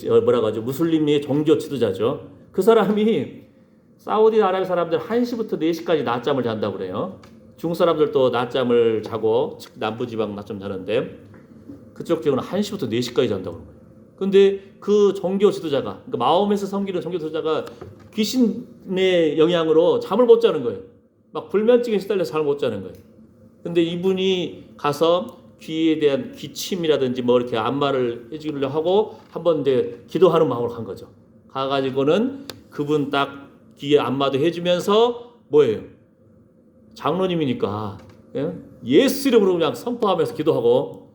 뭐라고 하죠? 무슬림의 종교 지도자죠. 그 사람이 사우디아라비아 사람들 1시부터 4시까지 낮잠을 잔다고 그래요. 중국 사람들도 낮잠을 자고 남부지방 낮잠 자는데 그쪽 지역은 1시부터 4시까지 잔다고 그래요. 근데 그 종교 지도자가, 그러니까 마호메스 섬기는 종교 지도자가 귀신의 영향으로 잠을 못 자는 거예요. 막 불면증에 시달려서 잠을 못 자는 거예요. 근데 이분이 가서 귀에 대한 기침이라든지 뭐 이렇게 안마를 해주려고 하고 한번 이제 기도하는 마음으로 간 거죠. 가가지고는 그분 딱 귀에 안마도 해주면서 뭐예요? 장로님이니까 예수 이름으로 그냥 선포하면서 기도하고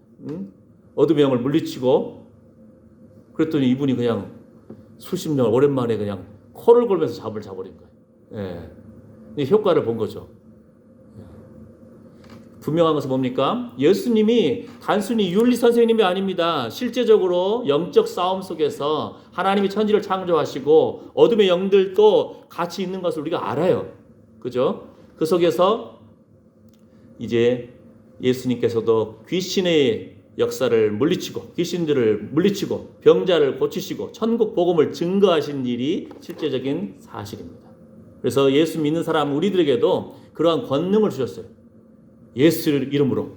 어둠의 영을 물리치고, 그랬더니 이분이 그냥 수십 년 오랜만에 그냥 코를 골면서 잠을 자버린 거예요. 예. 효과를 본 거죠. 분명한 것은 뭡니까? 예수님이 단순히 윤리 선생님이 아닙니다. 실제적으로 영적 싸움 속에서 하나님이 천지를 창조하시고 어둠의 영들도 같이 있는 것을 우리가 알아요. 그죠? 그 속에서 이제 예수님께서도 귀신의 역사를 물리치고, 귀신들을 물리치고, 병자를 고치시고 천국 복음을 증거하신 일이 실제적인 사실입니다. 그래서 예수 믿는 사람 우리들에게도 그러한 권능을 주셨어요. 예수 이름으로,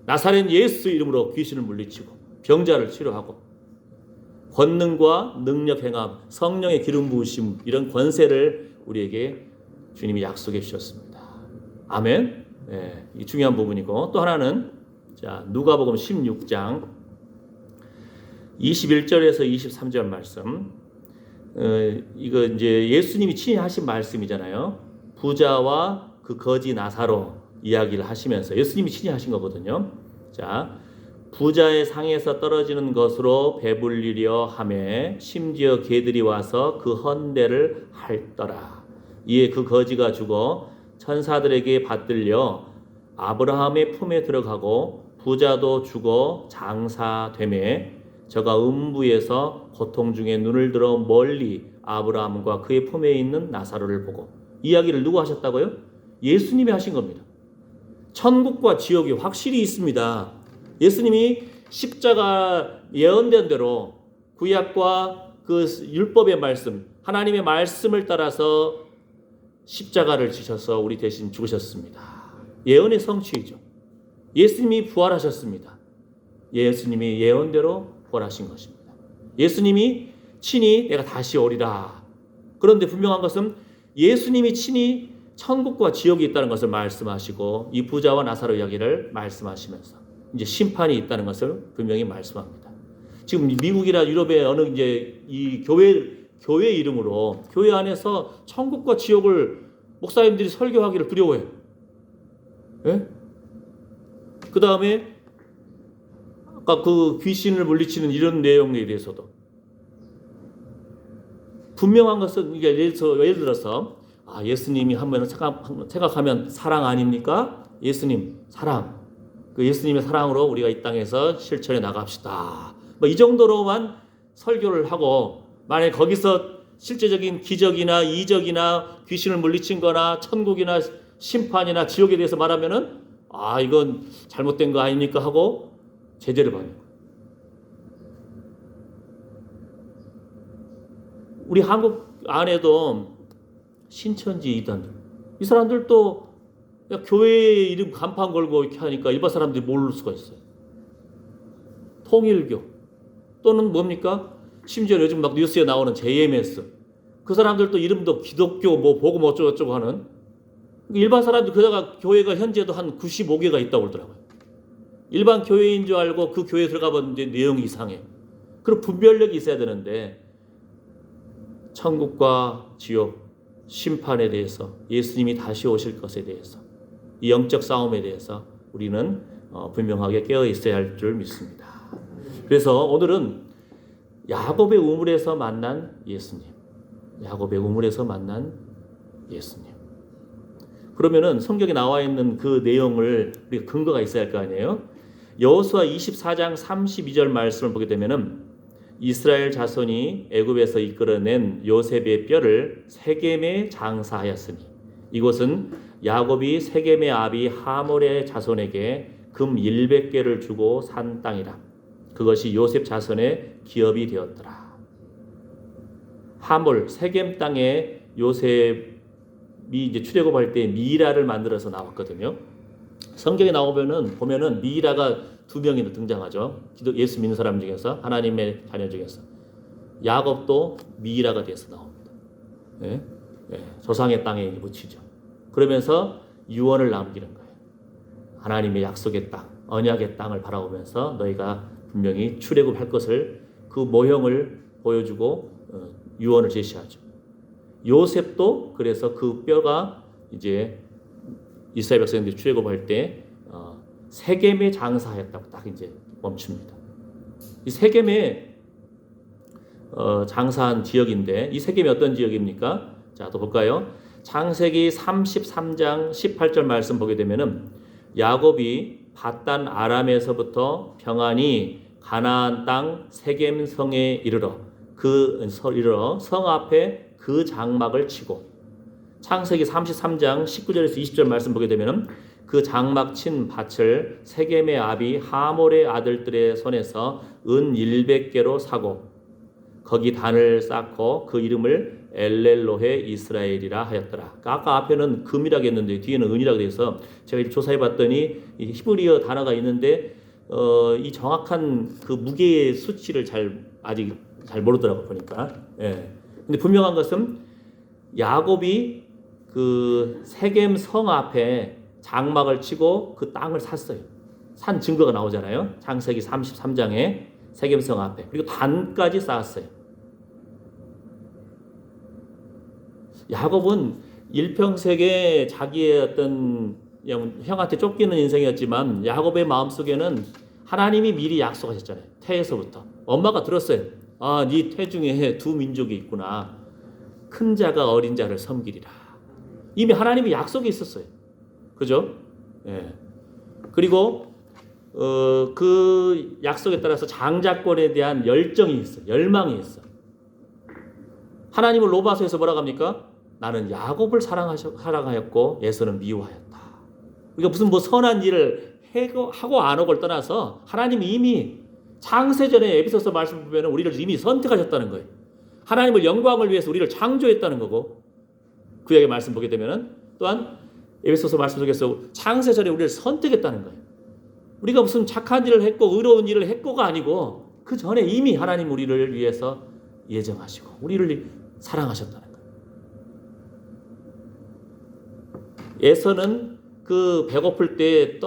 나사렛 예수 이름으로 귀신을 물리치고 병자를 치료하고, 권능과 능력 행함, 성령의 기름 부으심, 이런 권세를 우리에게 주님이 약속해 주셨습니다. 아멘. 네, 이 중요한 부분이고, 또 하나는 자, 누가복음 16장 21절에서 23절 말씀. 이거 이제 예수님이 친히 하신 말씀이잖아요. 부자와 그 거지 나사로 이야기를 하시면서 예수님이 친히 하신 거거든요. 자, 부자의 상에서 떨어지는 것으로 배불리려 하매 심지어 개들이 와서 그 헌대를 핥더라. 이에 그 거지가 죽어 천사들에게 받들려 아브라함의 품에 들어가고 부자도 죽어 장사되매 저가 음부에서 고통 중에 눈을 들어 멀리 아브라함과 그의 품에 있는 나사로를 보고. 이야기를 누가 하셨다고요? 예수님이 하신 겁니다. 천국과 지옥이 확실히 있습니다. 예수님이 십자가 예언된 대로 구약과 그 율법의 말씀, 하나님의 말씀을 따라서 십자가를 지셔서 우리 대신 죽으셨습니다. 예언의 성취이죠. 예수님이 부활하셨습니다. 예수님이 예언대로 부활하신 것입니다. 예수님이 친히 내가 다시 오리라. 그런데 분명한 것은 예수님이 친히 천국과 지옥이 있다는 것을 말씀하시고, 이 부자와 나사로 이야기를 말씀하시면서 이제 심판이 있다는 것을 분명히 말씀합니다. 지금 미국이나 유럽의 어느 이제 이 교회 이름으로 교회 안에서 천국과 지옥을 목사님들이 설교하기를 두려워해요. 예? 그 다음에 아까 그 귀신을 물리치는 이런 내용에 대해서도 분명한 것은 이게 예를 들어서 예수님이 한번 생각하면 사랑 아닙니까? 예수님 사랑, 그 예수님의 사랑으로 우리가 이 땅에서 실천해 나갑시다. 뭐 이 정도로만 설교를 하고, 만약 거기서 실제적인 기적이나 이적이나 귀신을 물리친 거나 천국이나 심판이나 지옥에 대해서 말하면은 이건 잘못된 거 아닙니까 하고 제재를 받는 거예요. 우리 한국 안에도 신천지 이단들, 이 사람들도 교회 이름 간판 걸고 이렇게 하니까 일반 사람들이 모를 수가 있어요. 통일교 또는 뭡니까? 심지어 요즘 막 뉴스에 나오는 JMS, 그 사람들도 이름도 기독교 뭐 복음 어쩌고저쩌고 하는, 일반 사람들, 그다가 교회가 현재도 한 95개가 있다고 그러더라고요. 일반 교회인 줄 알고 그 교회에 들어가 봤는데 내용이 이상해. 그럼 분별력이 있어야 되는데, 천국과 지옥, 심판에 대해서, 예수님이 다시 오실 것에 대해서, 이 영적 싸움에 대해서 우리는 분명하게 깨어 있어야 할 줄 믿습니다. 그래서 오늘은 야곱의 우물에서 만난 예수님, 야곱의 우물에서 만난 예수님. 그러면은 성경에 나와 있는 그 내용을 우리가 근거가 있어야 할 거 아니에요? 여호수아 24장 32절 말씀을 보게 되면은 이스라엘 자손이 애굽에서 이끌어낸 요셉의 뼈를 세겜에 장사하였으니 이곳은 야곱이 세겜의 아비 하몰의 자손에게 금 100개를 주고 산 땅이라. 그것이 요셉 자손의 기업이 되었더라. 하몰 세겜 땅에 요셉이 이제 출애굽할 때 미라를 만들어서 나왔거든요. 성경에 보면은 미라가 2명이나 등장하죠. 예수 믿는 사람 중에서, 하나님의 자녀 중에서. 야곱도 미라가 돼서 나옵니다. 예? 예, 조상의 땅에 묻히죠. 그러면서 유언을 남기는 거예요. 하나님의 약속의 땅, 언약의 땅을 바라보면서 너희가 분명히 출애굽할 것을 그 모형을 보여주고 유언을 제시하죠. 요셉도 그래서 그 뼈가 이제 이스라엘 백성들이 출애굽할 때 세겜에 장사하였다고 딱 이제 멈춥니다. 이 세겜에 장사한 지역인데 이 세겜이 어떤 지역입니까? 자, 또 볼까요? 창세기 33장 18절 말씀 보게 되면은 야곱이 밧단 아람에서부터 평안히 가나안 땅 세겜 성에 이르러 성 앞에 그 장막을 치고 창세기 33장 19절에서 20절 말씀 보게 되면은 그 장막 친 밭을 세겜의 아비 하몰의 아들들의 손에서 은 100개로 사고 거기 단을 쌓고 그 이름을 엘렐로헤 이스라엘이라 하였더라. 아까 앞에는 금이라고 했는데 뒤에는 은이라고 돼서 제가 조사해 봤더니 히브리어 단어가 있는데 이 정확한 그 무게의 수치를 아직 잘 모르더라고 보니까. 예. 근데 분명한 것은 야곱이 그 세겜 성 앞에 장막을 치고 그 땅을 샀어요. 산 증거가 나오잖아요. 창세기 33장에 세겜 성 앞에. 그리고 단까지 쌓았어요. 야곱은 일평생에 자기의 어떤 형한테 쫓기는 인생이었지만 야곱의 마음속에는 하나님이 미리 약속하셨잖아요. 태에서부터. 엄마가 들었어요. 아, 네 태 중에 2 민족이 있구나. 큰 자가 어린 자를 섬기리라. 이미 하나님이 약속이 있었어요. 그죠? 예. 그리고 그 약속에 따라서 장자권에 대한 열정이 있어요. 열망이 있어. 하나님을 로마서에서 뭐라고 합니까? 나는 야곱을 사랑하였고 에서는 미워하였다. 그러니까 무슨 선한 일을 하고 안 하고를 떠나서 하나님이 이미 창세전에 에베소서 말씀 보면 우리를 이미 선택하셨다는 거예요. 하나님을 영광을 위해서 우리를 창조했다는 거고 구약의 말씀 보게 되면 또한 에베소서 말씀 속에서 창세전에 우리를 선택했다는 거예요. 우리가 무슨 착한 일을 했고 의로운 일을 했고가 아니고 그 전에 이미 하나님 우리를 위해서 예정하시고 우리를 사랑하셨다는 거예요. 에서는 그 배고플 때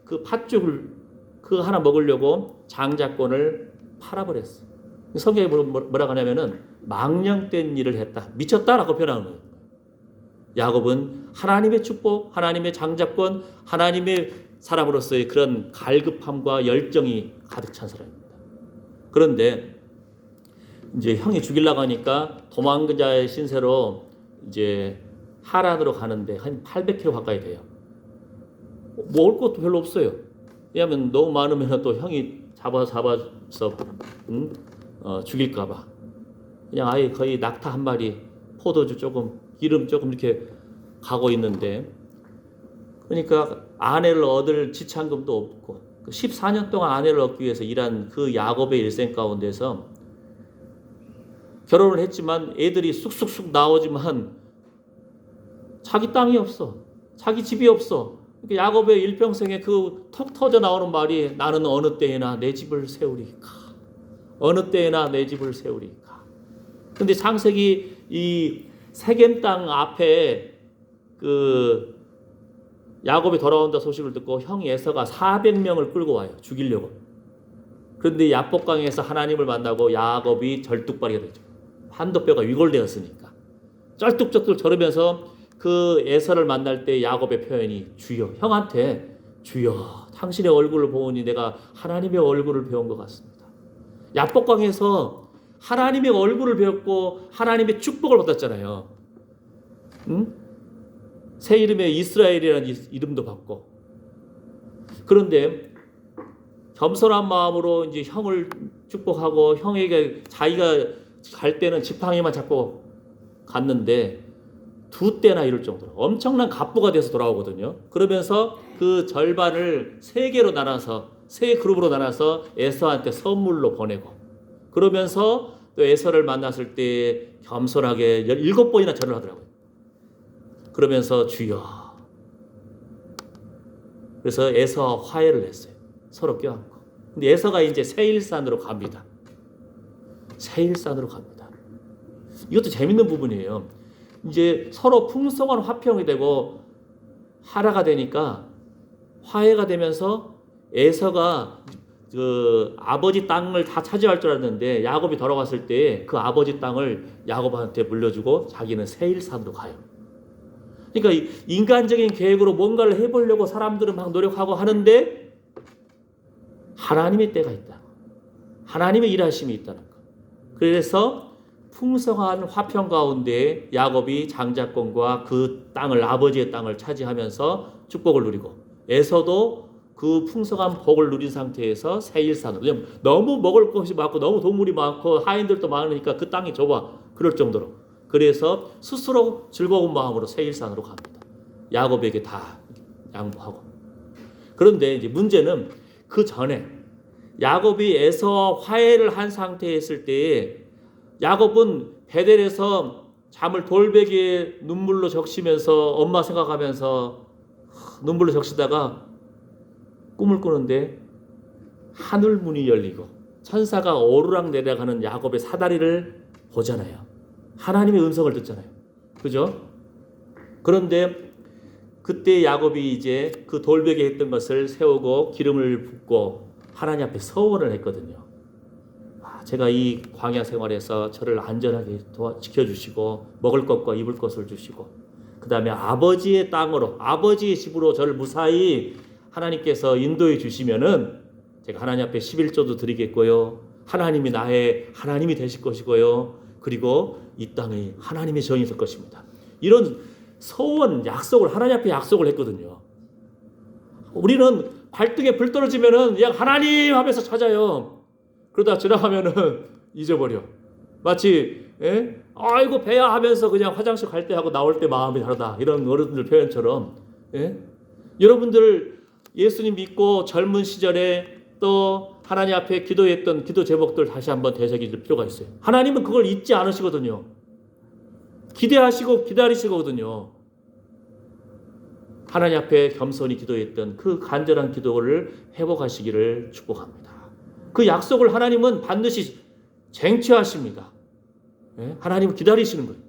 그 팥죽을 그거 하나 먹으려고 장자권을 팔아버렸어. 성경에 뭐라고 하냐면은 망령된 일을 했다. 미쳤다라고 표현하는 거예요. 야곱은 하나님의 축복, 하나님의 장자권, 하나님의 사람으로서의 그런 갈급함과 열정이 가득 찬 사람입니다. 그런데 이제 형이 죽이려고 하니까 도망자의 신세로 이제 하란으로 가는데 한 800km 가까이 돼요. 먹을 것도 별로 없어요. 왜냐하면 너무 많으면 또 형이 잡아서 죽일까봐 그냥 아예 거의 낙타 한 마리, 포도주 조금, 기름 조금 이렇게 가고 있는데 그러니까 아내를 얻을 지참금도 없고 14년 동안 아내를 얻기 위해서 일한 그 야곱의 일생 가운데서 결혼을 했지만 애들이 쑥쑥쑥 나오지만 자기 땅이 없어. 자기 집이 없어. 야곱의 일평생에 그 턱 터져 나오는 말이 나는 어느 때에나 내 집을 세우리까. 어느 때에나 내 집을 세우리까. 근데 창세기 이 세겜 땅 앞에 그 야곱이 돌아온다 소식을 듣고 형 에서가 400명을 끌고 와요. 죽이려고. 그런데 야복강에서 하나님을 만나고 야곱이 절뚝발이가 되죠. 한도뼈가 위골되었으니까. 쩔뚝쩔뚝 저르면서 그 에서를 만날 때 야곱의 표현이 주여, 형한테 주여 당신의 얼굴을 보니 내가 하나님의 얼굴을 배운 것 같습니다. 야복강에서 하나님의 얼굴을 배웠고 하나님의 축복을 받았잖아요. 응? 새 이름에 이스라엘이라는 이름도 받고. 그런데 겸손한 마음으로 이제 형을 축복하고 형에게 자기가 갈 때는 지팡이만 잡고 갔는데 두 때나 이럴 정도로 엄청난 갑부가 돼서 돌아오거든요. 그러면서 그 절반을 세 개로 나눠서 세 그룹으로 나눠서 에서한테 선물로 보내고, 그러면서 또 에서를 만났을 때 겸손하게 17번이나 절을 하더라고요. 그러면서 주여. 그래서 에서와 화해를 했어요. 서로 껴안고. 근데 에서가 이제 세일산으로 갑니다. 세일산으로 갑니다. 이것도 재밌는 부분이에요. 이제 서로 풍성한 화평이 되고 하나가 되니까 화해가 되면서 에서가 그 아버지 땅을 다 차지할 줄 알았는데 야곱이 돌아왔을 때 그 아버지 땅을 야곱한테 물려주고 자기는 세일산으로 가요. 그러니까 인간적인 계획으로 뭔가를 해보려고 사람들은 막 노력하고 하는데 하나님의 때가 있다. 하나님의 일하심이 있다는 거. 그래서 풍성한 화평 가운데 야곱이 장자권과 그 땅을, 아버지의 땅을 차지하면서 축복을 누리고, 에서도 그 풍성한 복을 누린 상태에서 세일산으로, 왜냐면 너무 먹을 것이 많고 너무 동물이 많고 하인들도 많으니까 그 땅이 좁아, 그럴 정도로. 그래서 스스로 즐거운 마음으로 세일산으로 갑니다. 야곱에게 다 양보하고. 그런데 이제 문제는 그 전에 야곱이 에서와 화해를 한 상태에 있을 때에 야곱은 베델에서 잠을 돌베개에 눈물로 적시면서 엄마 생각하면서 눈물로 적시다가 꿈을 꾸는데 하늘 문이 열리고 천사가 오르락 내려가는 야곱의 사다리를 보잖아요. 하나님의 음성을 듣잖아요. 그죠? 그런데 그때 야곱이 이제 그 돌베개에 했던 것을 세우고 기름을 붓고 하나님 앞에 서원을 했거든요. 제가 이 광야 생활에서 저를 안전하게 지켜주시고 먹을 것과 입을 것을 주시고, 그 다음에 아버지의 땅으로, 아버지의 집으로 저를 무사히 하나님께서 인도해 주시면은 제가 하나님 앞에 11조도 드리겠고요. 하나님이 나의 하나님이 되실 것이고요. 그리고 이 땅이 하나님의 정이 될 것입니다. 이런 소원, 약속을 하나님 앞에 약속을 했거든요. 우리는 발등에 불 떨어지면은 그냥 하나님 하면서 찾아요. 그러다 지나가면은 잊어버려. 마치 아이고 배야 하면서 그냥 화장실 갈 때 하고 나올 때 마음이 다르다, 이런 어른들 표현처럼. 여러분들 예수님 믿고 젊은 시절에 또 하나님 앞에 기도했던 기도 제목들 다시 한번 되새길 필요가 있어요. 하나님은 그걸 잊지 않으시거든요. 기대하시고 기다리시거든요. 하나님 앞에 겸손히 기도했던 그 간절한 기도를 회복하시기를 축복합니다. 그 약속을 하나님은 반드시 쟁취하십니다. 하나님은 기다리시는 거예요.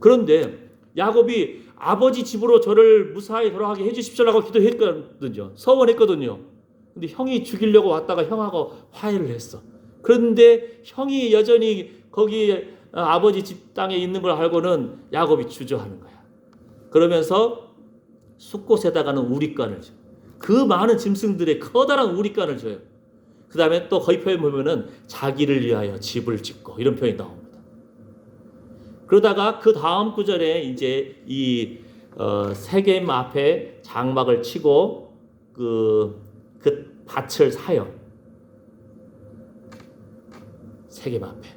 그런데 야곱이 아버지 집으로 저를 무사히 돌아가게 해주십시오라고 기도했거든요. 서원했거든요. 근데 형이 죽이려고 왔다가 형하고 화해를 했어. 그런데 형이 여전히 거기 아버지 집 땅에 있는 걸 알고는 야곱이 주저하는 거야. 그러면서 숫곳에다가는 우리간을 줘. 그 많은 짐승들의 커다란 우리간을 줘요. 그 다음에 또 거기 표현 보면은 자기를 위하여 집을 짓고 이런 표현이 나옵니다. 그러다가 그 다음 구절에 이제 이 세겜 앞에 장막을 치고 그 밭을 사요. 세겜 앞에.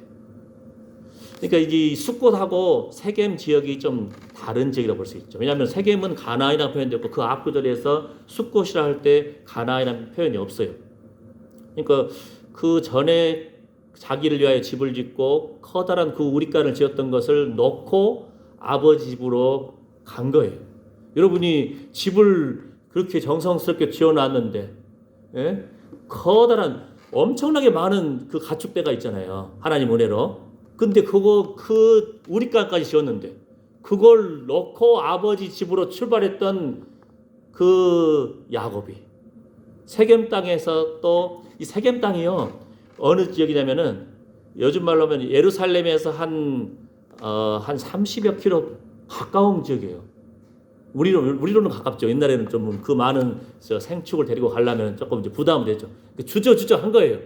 그러니까 이 숫곳하고 세겜 지역이 좀 다른 지역이라고 볼 수 있죠. 왜냐하면 세겜은 가나안이라는 표현도 있고 그 앞구절에서 숫곳이라 할 때 가나안이라는 표현이 없어요. 그러니까 그 전에 자기를 위하여 집을 짓고 커다란 그 우리간을 지었던 것을 놓고 아버지 집으로 간 거예요. 여러분이 집을 그렇게 정성스럽게 지어놨는데 커다란 엄청나게 많은 그 가축대가 있잖아요. 하나님 은혜로. 근데 그 우리간까지 지었는데 그걸 놓고 아버지 집으로 출발했던 그 야곱이 세겜 땅에서 또 이 세겜 땅이요 어느 지역이냐면은 요즘 말로 하면 예루살렘에서 한 30여 킬로 가까운 지역이에요. 우리로는 가깝죠. 옛날에는 좀 그 많은 생축을 데리고 가려면 조금 이제 부담이 되죠. 주저한 거예요.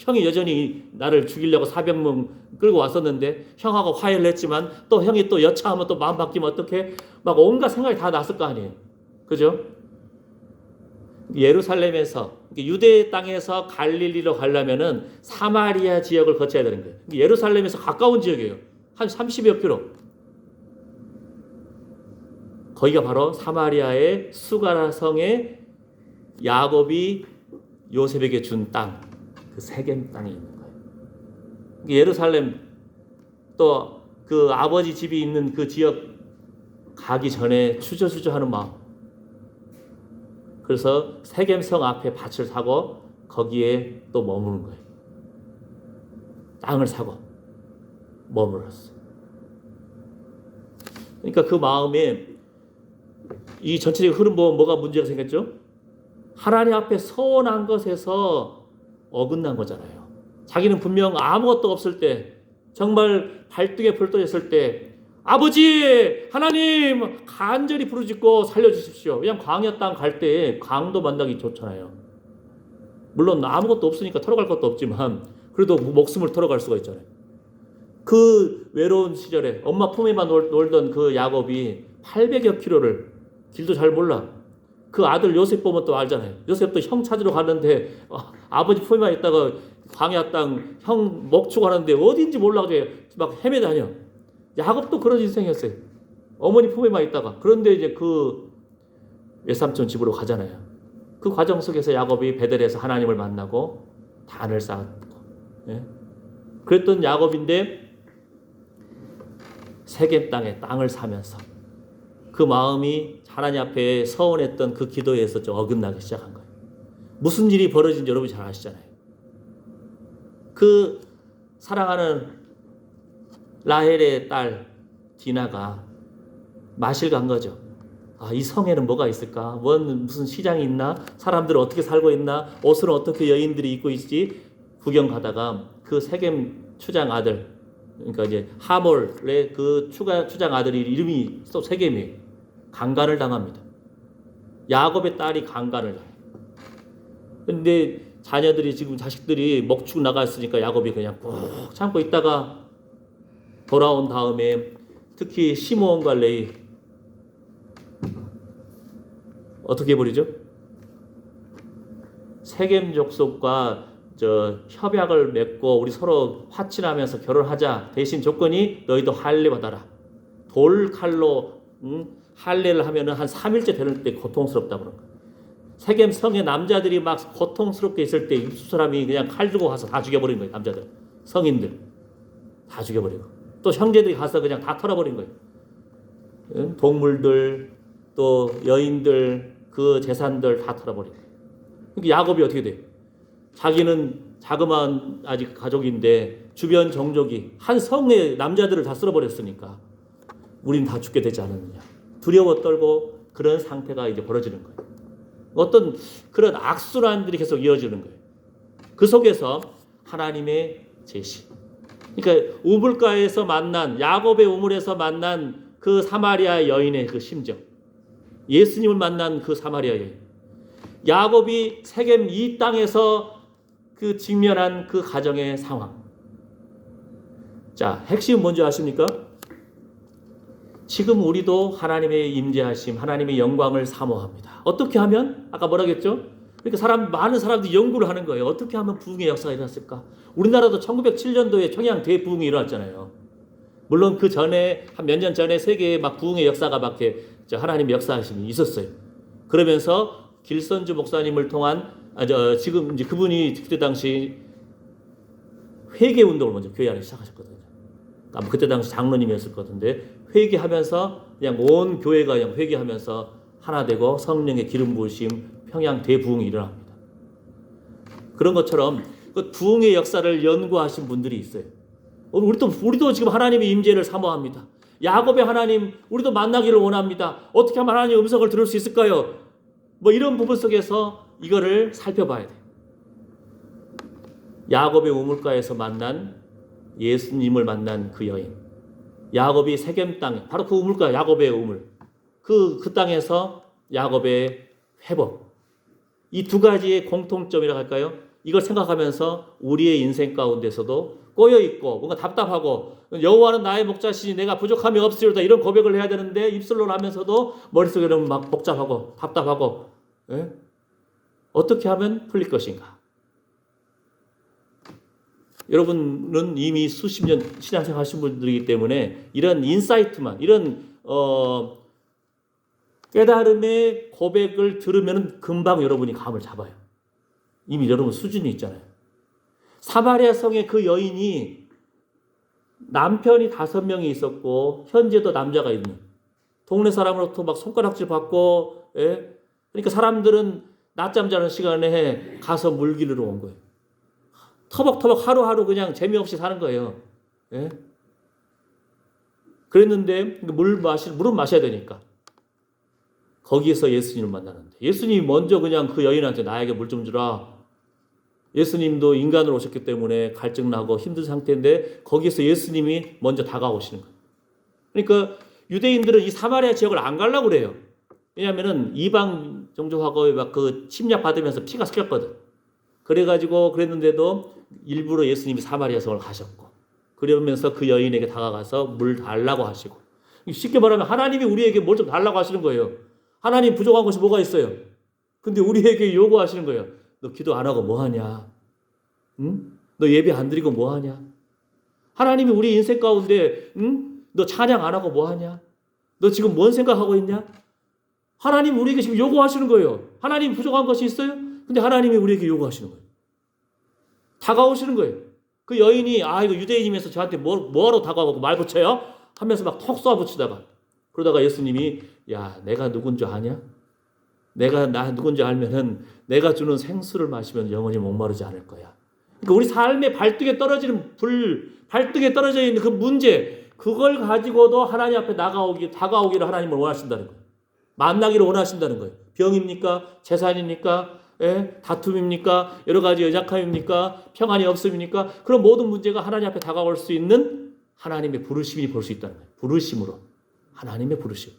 형이 여전히 나를 죽이려고 400명 끌고 왔었는데 형하고 화해를 했지만 또 형이 또 여차하면 또 마음 바뀌면 어떡해? 막 온갖 생각이 다 났을 거 아니에요. 그죠? 예루살렘에서 유대 땅에서 갈릴리로 가려면은 사마리아 지역을 거쳐야 되는 거예요. 예루살렘에서 가까운 지역이에요. 한 30여 킬로. 거기가 바로 사마리아의 수가라 성에 야곱이 요셉에게 준 땅, 그 세겜 땅이 있는 거예요. 예루살렘 또 그 아버지 집이 있는 그 지역 가기 전에 추저추저하는 마음. 그래서 세겜성 앞에 밭을 사고 거기에 또 머무는 거예요. 땅을 사고 머물렀어요. 그러니까 그 마음에 이 전체적인 흐름 보면 뭐가 문제가 생겼죠? 하나님 앞에 서원한 것에서 어긋난 거잖아요. 자기는 분명 아무것도 없을 때, 정말 발등에 불 떠있을 때 아버지 하나님 간절히 부르짖고 살려주십시오. 그냥 광야 땅 갈 때 강도 만나기 좋잖아요. 물론 아무것도 없으니까 털어갈 것도 없지만 그래도 목숨을 털어갈 수가 있잖아요. 그 외로운 시절에 엄마 품에만 놀던 그 야곱이 800여 킬로를, 길도 잘 몰라, 그 아들 요셉 보면 또 알잖아요. 요셉도 형 찾으러 가는데 아버지 품에만 있다가 광야 땅 형 먹추고 가는데 어딘지 몰라가지고 막 헤매다녀. 야곱도 그런 인생이었어요. 어머니 품에만 있다가. 그런데 이제 그 외삼촌 집으로 가잖아요. 그 과정 속에서 야곱이 베델에서 하나님을 만나고 단을 쌓았고, 예? 그랬던 야곱인데 세겜 땅에 땅을 사면서 그 마음이 하나님 앞에 서원했던 그 기도에서 좀 어긋나기 시작한 거예요. 무슨 일이 벌어진지 여러분이 잘 아시잖아요. 그 사랑하는 라헬의 딸 디나가 마실 간 거죠. 이 성에는 뭐가 있을까? 무슨 시장이 있나? 사람들은 어떻게 살고 있나? 옷은 어떻게 여인들이 입고 있지? 구경 가다가 그 세겜 추장 아들, 그러니까 이제 하몰의 그 추장 아들이 이름이 또 세겜이에요. 강간을 당합니다. 야곱의 딸이 강간을 당해요. 근데 자녀들이 지금 자식들이 먹축 나갔으니까 야곱이 그냥 꾹 참고 있다가 돌아온 다음에 특히 시므온과 레위 어떻게 해버리죠? 세겜 족속과 협약을 맺고 우리 서로 화친하면서 결혼하자. 대신 조건이 너희도 할례 받아라. 돌칼로 할례를 하면은 한 3일째 되는 때 고통스럽다 그런 거예요. 세겜 성의 남자들이 막 고통스럽게 있을 때 입수 사람이 그냥 칼 들고 가서 다 죽여버린 거예요. 남자들, 성인들 다 죽여버리고, 또 형제들이 가서 그냥 다 털어버린 거예요. 동물들, 또 여인들, 그 재산들 다 털어버린 거예요. 그러니까 야곱이 어떻게 돼요? 자기는 자그마한 아직 가족인데 주변 종족이 한 성의 남자들을 다 쓸어버렸으니까 우린 다 죽게 되지 않았느냐. 두려워 떨고 그런 상태가 이제 벌어지는 거예요. 어떤 그런 악순환들이 계속 이어지는 거예요. 그 속에서 하나님의 제시. 그러니까 우물가에서 만난, 야곱의 우물에서 만난 그 사마리아 여인의 그 심정. 예수님을 만난 그 사마리아 여인. 야곱이 세겜 이 땅에서 그 직면한 그 가정의 상황. 자, 핵심은 뭔지 아십니까? 지금 우리도 하나님의 임재하심, 하나님의 영광을 사모합니다. 어떻게 하면? 아까 뭐라 했죠? 그러니까 많은 사람들이 연구를 하는 거예요. 어떻게 하면 부흥의 역사가 일어났을까? 우리나라도 1907년도에 청양 대부흥이 일어났잖아요. 물론 그 전에 한 몇 년 전에 세계에 막 부흥의 역사가 막 하나님의 역사하심이 있었어요. 그러면서 길선주 목사님을 통한 지금 이제 그분이 그때 당시 회개 운동을 먼저 교회 안에 시작하셨거든요. 아마 그때 당시 장로님이었을 것 같은데 회개하면서 그냥 온 교회가 그냥 회개하면서 하나 되고 성령의 기름 부으심, 평양 대부흥이 일어납니다. 그런 것처럼 그 부흥의 역사를 연구하신 분들이 있어요. 우리도 지금 하나님의 임재를 사모합니다. 야곱의 하나님 우리도 만나기를 원합니다. 어떻게 하면 하나님의 음성을 들을 수 있을까요? 뭐 이런 부분 속에서 이거를 살펴봐야 돼요. 야곱의 우물가에서 만난 예수님을 만난 그 여인. 야곱이 세겜 땅에, 바로 그 우물가, 야곱의 우물. 그 땅에서 야곱의 회복. 이 두 가지의 공통점이라고 할까요? 이걸 생각하면서 우리의 인생 가운데서도 꼬여있고 뭔가 답답하고 여호와는 나의 목자시니 내가 부족함이 없으리로다 이런 고백을 해야 되는데 입술로 하면서도 머릿속에는 막 복잡하고 답답하고 예? 어떻게 하면 풀릴 것인가? 여러분은 이미 수십 년 신앙생활 하신 분들이기 때문에 이런 인사이트만 이런 깨달음의 고백을 들으면 금방 여러분이 감을 잡아요. 이미 여러분 수준이 있잖아요. 사마리아 성의 그 여인이 남편이 5명이 있었고 현재도 남자가 있는 동네 사람으로부터 막 손가락질 받고 예? 그러니까 사람들은 낮잠 자는 시간에 가서 물 기르러 온 거예요. 터벅터벅 하루하루 그냥 재미없이 사는 거예요. 예? 그랬는데 물은 마셔야 되니까 거기에서 예수님을 만나는데 예수님이 먼저 그냥 그 여인한테 나에게 물 좀 주라. 예수님도 인간으로 오셨기 때문에 갈증나고 힘든 상태인데 거기에서 예수님이 먼저 다가오시는 거예요. 그러니까 유대인들은 이 사마리아 지역을 안 가려고 그래요. 왜냐하면은 이방 종족하고 막 그 침략 받으면서 피가 섞였거든. 그래가지고 그랬는데도 일부러 예수님이 사마리아 성을 가셨고 그러면서 그 여인에게 다가가서 물 달라고 하시고 쉽게 말하면 하나님이 우리에게 뭘 좀 달라고 하시는 거예요. 하나님 부족한 것이 뭐가 있어요? 근데 우리에게 요구하시는 거예요. 너 기도 안 하고 뭐 하냐? 응? 너 예배 안 드리고 뭐 하냐? 하나님이 우리 인생 가운데 응? 너 찬양 안 하고 뭐 하냐? 너 지금 뭔 생각하고 있냐? 하나님 우리에게 지금 요구하시는 거예요. 하나님 부족한 것이 있어요? 근데 하나님이 우리에게 요구하시는 거예요. 다가오시는 거예요. 그 여인이 이거 유대인이면서 저한테 뭐하러 다가오고 말 붙여요? 하면서 막 톡 쏘아 붙이다가 그러다가 예수님이 야 내가 누군지 아냐? 내가 나 누군지 알면은 내가 주는 생수를 마시면 영원히 목마르지 않을 거야. 그러니까 우리 삶의 발등에 떨어지는 발등에 떨어져 있는 그 문제 그걸 가지고도 하나님 앞에 다가오기를 하나님을 원하신다는 거예요. 만나기를 원하신다는 거예요. 병입니까? 재산입니까? 예? 다툼입니까? 여러 가지 연약함입니까? 평안이 없음입니까? 그런 모든 문제가 하나님 앞에 다가올 수 있는 하나님의 부르심이 볼 수 있다는 거예요. 부르심으로. 하나님의 부르심.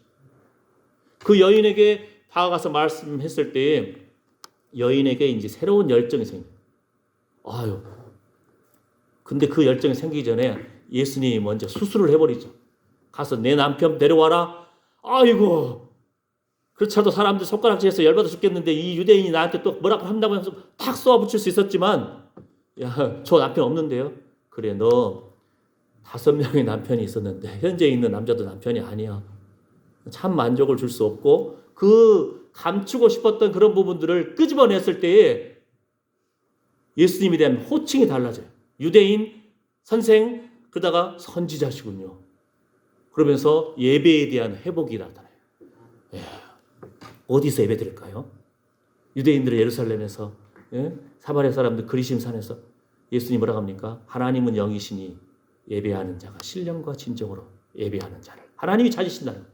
그 여인에게 다가가서 말씀했을 때 여인에게 이제 새로운 열정이 생겨요. 근데 그 열정이 생기기 전에 예수님이 먼저 수술을 해버리죠. 가서 내 남편 데려와라. 아이고. 그렇다도 사람들 손가락질해서 열받아 죽겠는데 이 유대인이 나한테 또 뭐라고 한다고 해서 탁 쏘아붙일 수 있었지만 야, 저 남편 없는데요. 그래, 너 5명의 남편이 있었는데 현재 있는 남자도 남편이 아니야. 참 만족을 줄 수 없고 그 감추고 싶었던 그런 부분들을 끄집어냈을 때에 예수님에 대한 호칭이 달라져요. 유대인, 선생, 그러다가 선지자시군요. 그러면서 예배에 대한 회복이 나타나요. 어디서 예배 드릴까요? 유대인들은 예루살렘에서 사마리아 사람들 그리심산에서 예수님 뭐라고 합니까? 하나님은 영이시니 예배하는 자가 신령과 진정으로 예배하는 자를 하나님이 찾으신다는 거예요.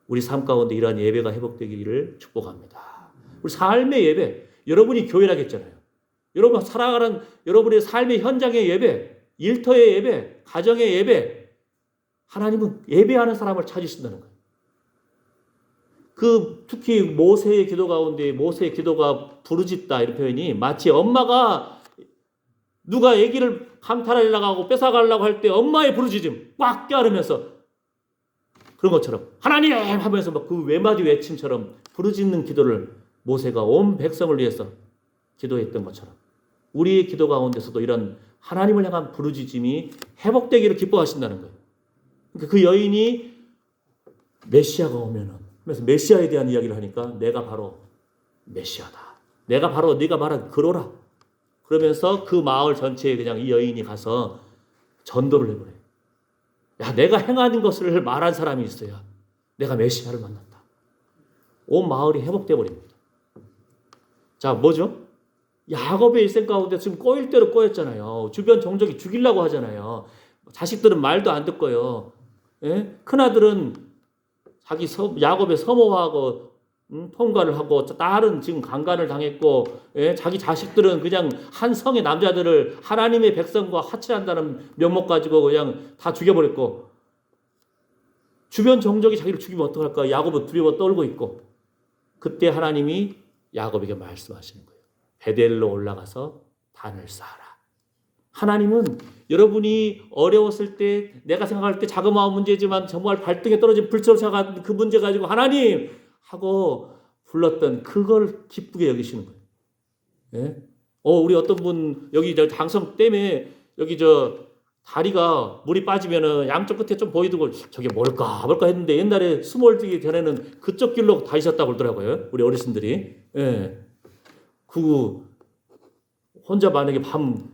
우리 삶 가운데 이러한 예배가 회복되기를 축복합니다. 우리 삶의 예배, 여러분이 교회라고 했잖아요. 여러분 살아가는 여러분의 삶의 현장의 예배, 일터의 예배, 가정의 예배, 하나님은 예배하는 사람을 찾으신다는 거예요. 특히 모세의 기도 가운데 모세의 기도가 부르짖다 이런 표현이 마치 엄마가 누가 아기를 강탈하려고 하고 뺏어가려고 할 때 엄마의 부르짖음 꽉 껴안으면서 그런 것처럼 하나님 하면서 막 그 외마디 외침처럼 부르짖는 기도를 모세가 온 백성을 위해서 기도했던 것처럼 우리의 기도 가운데서도 이런 하나님을 향한 부르짖음이 회복되기를 기뻐하신다는 거예요. 그러니까 그 여인이 메시아가 오면은 그래서 메시아에 대한 이야기를 하니까 내가 바로 메시아다. 내가 바로 네가 말한 그로라. 그러면서 그 마을 전체에 그냥 이 여인이 가서 전도를 해버려요. 야, 내가 행하는 것을 말한 사람이 있어야 내가 메시아를 만났다. 온 마을이 회복돼 버립니다. 자, 뭐죠? 야곱의 일생 가운데 지금 꼬일 대로 꼬였잖아요. 주변 종족이 죽이려고 하잖아요. 자식들은 말도 안 듣고요. 예? 큰아들은 야곱의 서모하고 통과를 하고 딸은 지금 강간을 당했고 자기 자식들은 그냥 한 성의 남자들을 하나님의 백성과 하치한다는 명목 가지고 그냥 다 죽여버렸고 주변 종족이 자기를 죽이면 어떡할까 야곱은 두려워 떨고 있고 그때 하나님이 야곱에게 말씀하시는 거예요. 베델로 올라가서 단을 쌓아라. 하나님은 여러분이 어려웠을 때, 내가 생각할 때 자그마한 문제지만 정말 발등에 떨어진 불철사 같은 그 문제 가지고 하나님 하고 불렀던 그걸 기쁘게 여기시는 거예요. 예? 우리 어떤 분 여기 저 장성 댐에 여기 저 다리가 물이 빠지면은 양쪽 끝에 좀 보이던 저게 뭘까 했는데 옛날에 스몰 뛰기 전에는 그쪽 길로 다니셨다고 그러더라고요. 우리 어르신들이. 예. 그 혼자 만약에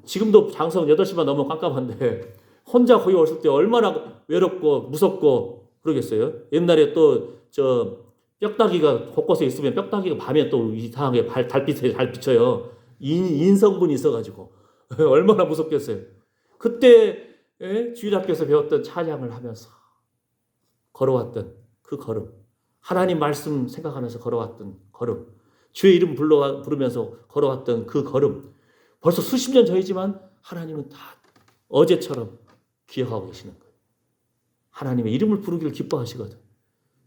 지금도 장성 8시만 넘으면 깜깜한데 혼자 거기 왔을 때 얼마나 외롭고 무섭고 그러겠어요. 옛날에 또 저 뼈다귀가 곳곳에 있으면 뼈다귀가 밤에 또 이상하게 달빛에 잘 비쳐요. 인성분이 있어가지고 얼마나 무섭겠어요. 그때 주일학교에서 배웠던 찬양을 하면서 걸어왔던 그 걸음, 하나님 말씀 생각하면서 걸어왔던 걸음, 주의 이름 부르면서 걸어왔던 그 걸음, 벌써 수십 년 전이지만 하나님은 다 어제처럼 기억하고 계시는 거예요. 하나님의 이름을 부르기를 기뻐하시거든.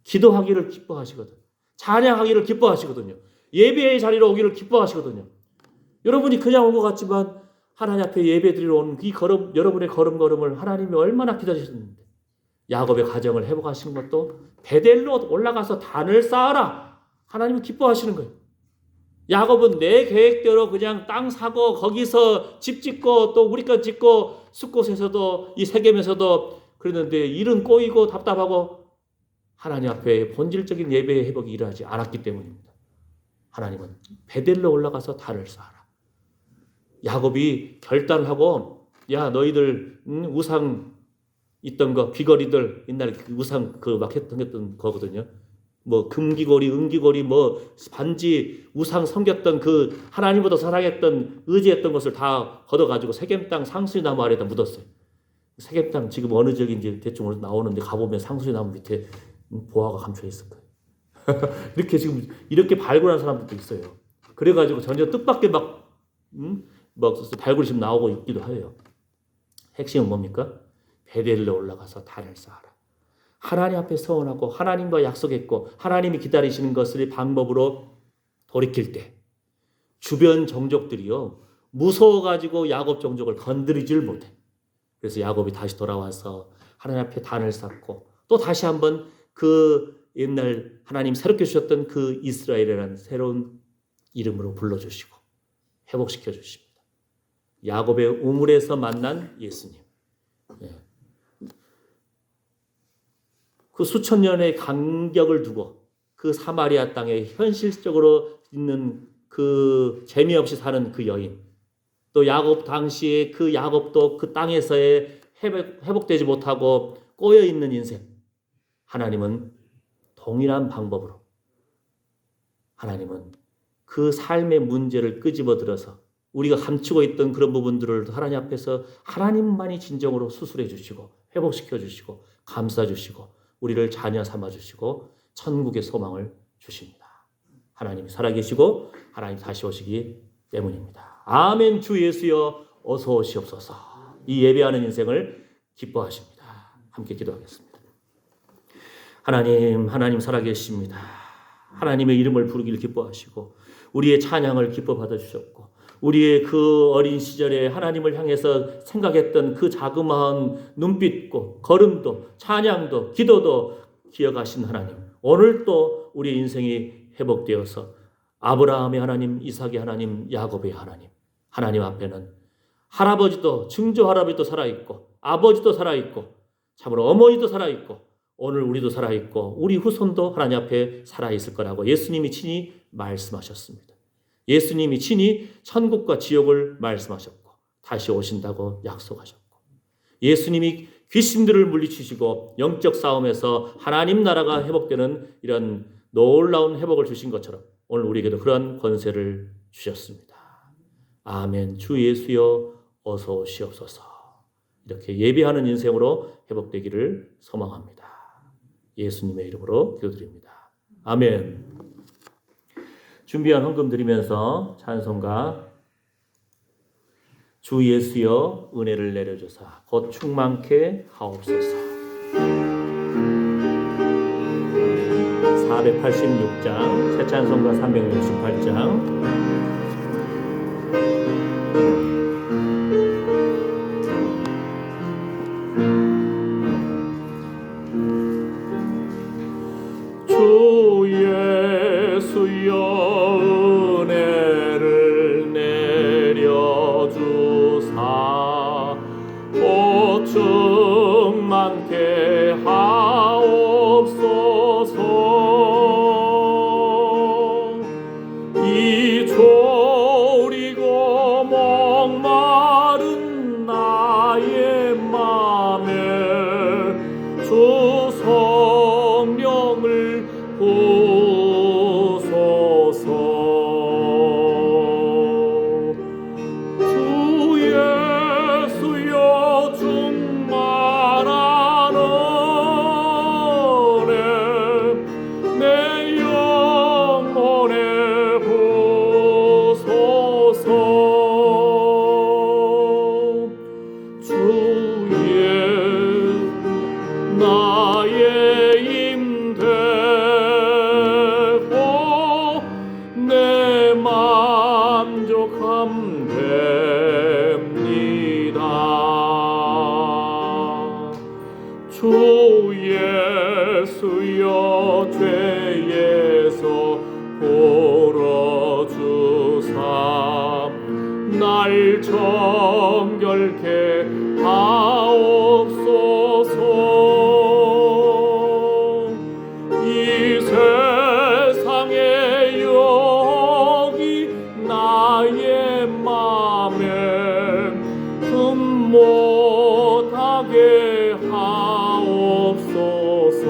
기도하기를 기뻐하시거든. 찬양하기를 기뻐하시거든요. 예배의 자리로 오기를 기뻐하시거든요. 여러분이 그냥 온 것 같지만 하나님 앞에 예배드리러 온 이 걸음, 여러분의 걸음걸음을 하나님이 얼마나 기다리셨는데, 야곱의 가정을 회복하시는 것도 베델로 올라가서 단을 쌓아라. 하나님은 기뻐하시는 거예요. 야곱은 내 계획대로 그냥 땅 사고 거기서 집 짓고 또 우리 것 짓고 숫곳에서도 이 세겜에서도 그랬는데 일은 꼬이고 답답하고 하나님 앞에 본질적인 예배의 회복이 일어나지 않았기 때문입니다. 하나님은 베델로 올라가서 단을 쌓아라. 야곱이 결단을 하고, 야 너희들 우상 있던 거 귀걸이들 옛날에 그 우상 그 막 했던 거거든요. 뭐 금귀걸이, 은귀걸이, 뭐 반지, 우상 섬겼던 그 하나님보다 사랑했던 의지했던 것을 다 걷어가지고 세겜 땅 상수리 나무 아래다 묻었어요. 세겜 땅 지금 어느 지역인지 대충 나오는데 가보면 상수리 나무 밑에 보화가 감춰 있을 거예요. 이렇게 지금 이렇게 발굴한 사람들도 있어요. 그래가지고 전혀 뜻밖의 막 발굴이 나오고 있기도 해요. 핵심은 뭡니까? 베델로 올라가서 단을 쌓아라. 하나님 앞에 서원하고 하나님과 약속했고 하나님이 기다리시는 것을 방법으로 돌이킬 때 주변 종족들이요 무서워가지고 야곱 종족을 건드리질 못해. 그래서 야곱이 다시 돌아와서 하나님 앞에 단을 쌓고 또 다시 한번 그 옛날 하나님 새롭게 주셨던 그 이스라엘이라는 새로운 이름으로 불러주시고 회복시켜 주십니다. 야곱의 우물에서 만난 예수님. 그 수천 년의 간격을 두고 그 사마리아 땅에 현실적으로 있는 그 재미없이 사는 그 여인, 또 야곱 당시에 그 야곱도 그 땅에서의 회복되지 못하고 꼬여 있는 인생, 하나님은 동일한 방법으로 하나님은 그 삶의 문제를 끄집어 들어서 우리가 감추고 있던 그런 부분들을 하나님 앞에서 하나님만이 진정으로 수술해 주시고 회복시켜 주시고 감싸 주시고 우리를 자녀 삼아 주시고 천국의 소망을 주십니다. 하나님이 살아계시고 하나님 다시 오시기 때문입니다. 아멘. 주 예수여 어서 오시옵소서. 이 예배하는 인생을 기뻐하십니다. 함께 기도하겠습니다. 하나님 살아계십니다. 하나님의 이름을 부르기를 기뻐하시고 우리의 찬양을 기뻐 받아주셨고 우리의 그 어린 시절에 하나님을 향해서 생각했던 그 자그마한 눈빛고 걸음도 찬양도 기도도 기억하신 하나님, 오늘 또 우리 인생이 회복되어서 아브라함의 하나님, 이삭의 하나님, 야곱의 하나님, 하나님 앞에는 할아버지도 증조 할아버지도 살아있고 아버지도 살아있고 참으로 어머니도 살아있고 오늘 우리도 살아있고 우리 후손도 하나님 앞에 살아있을 거라고 예수님이 친히 말씀하셨습니다. 예수님이 친히 천국과 지옥을 말씀하셨고 다시 오신다고 약속하셨고 예수님이 귀신들을 물리치시고 영적 싸움에서 하나님 나라가 회복되는 이런 놀라운 회복을 주신 것처럼 오늘 우리에게도 그러한 권세를 주셨습니다. 아멘. 주 예수여 어서 오시옵소서. 이렇게 예배하는 인생으로 회복되기를 소망합니다. 예수님의 이름으로 기도드립니다. 아멘. 준비한 헌금 드리면서 찬송가 주 예수여 은혜를 내려주사 곧 충만케 하옵소서 486장 새 찬송가 368장 않게 하옵소서. 이 졸이고 목마른 나의 맘에 주 성령을 부소서. 주 예수여 충만한 은혜 내 영혼에 부소서. 주의 나의 힘 되고 내 만족함 됩니다. 주 예수여 죄에서 풀어주사 날 정결케 하옵소서. 이 세상의 유혹이 나의 맘에 금 못하게 하옵소서.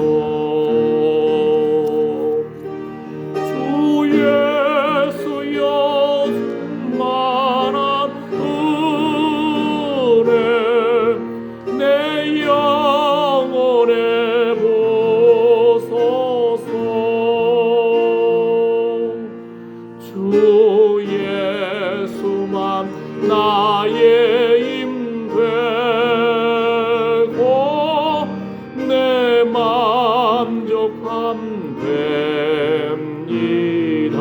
주 예수여 충만한 은혜 내 영혼에 부소서. 주 예수만 나의 힘 되고 내 만족함 됩니다.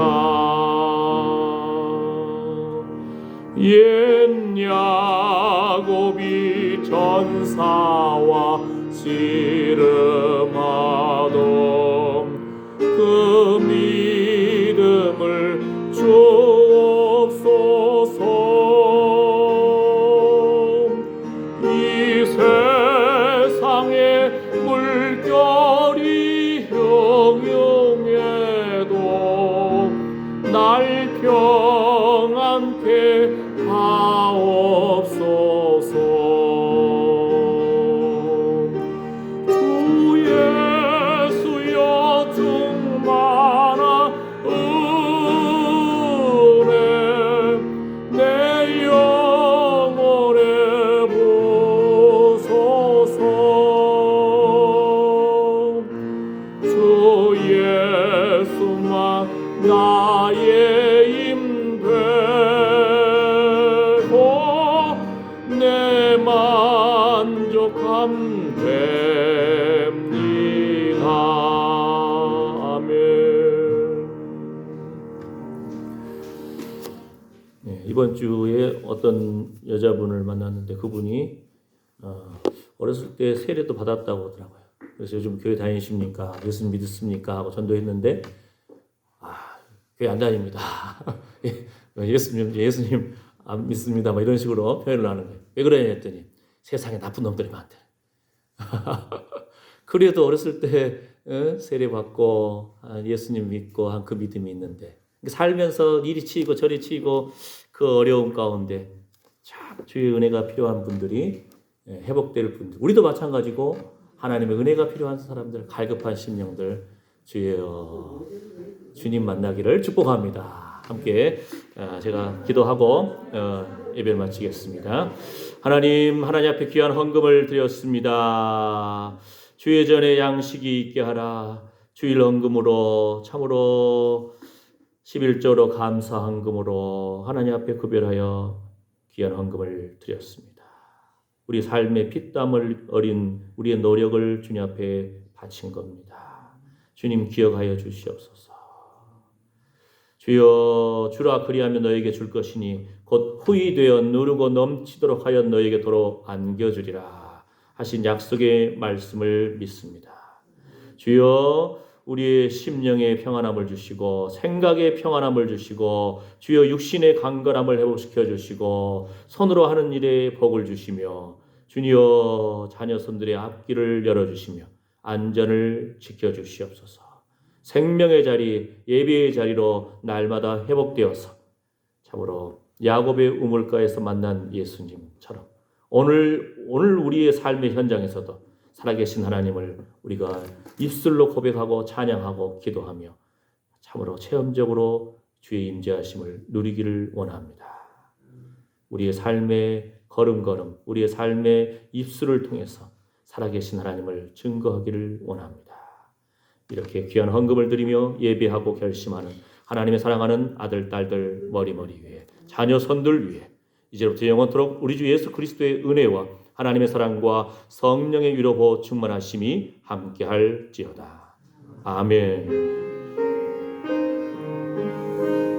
옛 야곱이 전사와 씨름하던 그 믿음을 주옵소서. 이 세상의 물결이 형용해도 날 평안케 하옵소서. 주 예수여 충만한 은혜 내 영혼에 부소서. 주 예수만 나의 힘 되고 내 만족함 됩니다. 아멘. 네, 이번 주에 어떤 여자분을 만났는데 그분이 어렸을 때 세례도 받았다고 하더라고요. 그래서 요즘 교회 다니십니까? 예수님 믿습니까? 하고 전도했는데 교회 안 다닙니다. 예수님 안 믿습니다. 뭐 이런 식으로 표현을 하는 거예요. 왜 그러냐 했더니 세상에 나쁜 놈들이 많대. 그래도 어렸을 때 세례 받고 예수님 믿고 한 그 믿음이 있는데 살면서 이리 치이고 저리 치이고 그 어려움 가운데 참 주의 은혜가 필요한 분들이 회복될 분들, 우리도 마찬가지고 하나님의 은혜가 필요한 사람들, 갈급한 심령들 주여 주님 만나기를 축복합니다. 함께 제가 기도하고 예배를 마치겠습니다. 하나님 앞에 귀한 헌금을 드렸습니다. 주의 전에 양식이 있게 하라. 주일 헌금으로 참으로 11조로 감사 헌금으로 하나님 앞에 구별하여 귀한 헌금을 드렸습니다. 우리 삶의 피땀을 어린 우리의 노력을 주님 앞에 바친 겁니다. 주님 기억하여 주시옵소서. 주여 주라 그리하면 너에게 줄 것이니 곧 후히 되어 누르고 넘치도록 하여 너에게 도로 안겨주리라 하신 약속의 말씀을 믿습니다. 주여 우리의 심령의 평안함을 주시고 생각의 평안함을 주시고 주여 육신의 강건함을 회복시켜 주시고 손으로 하는 일에 복을 주시며 주니어 자녀손들의 앞길을 열어주시며 안전을 지켜주시옵소서. 생명의 자리, 예배의 자리로 날마다 회복되어서 참으로 야곱의 우물가에서 만난 예수님처럼 오늘 우리의 삶의 현장에서도 살아계신 하나님을 우리가 입술로 고백하고 찬양하고 기도하며 참으로 체험적으로 주의 임재하심을 누리기를 원합니다. 우리의 삶의 걸음걸음, 우리의 삶의 입술을 통해서 살아계신 하나님을 증거하기를 원합니다. 이렇게 귀한 헌금을 드리며 예배하고 결심하는 하나님의 사랑하는 아들, 딸들 머리머리 위에 자녀 손들 위에 이제부터 영원토록 우리 주 예수 그리스도의 은혜와 하나님의 사랑과 성령의 위로 충만하심이 함께할지어다. 아멘.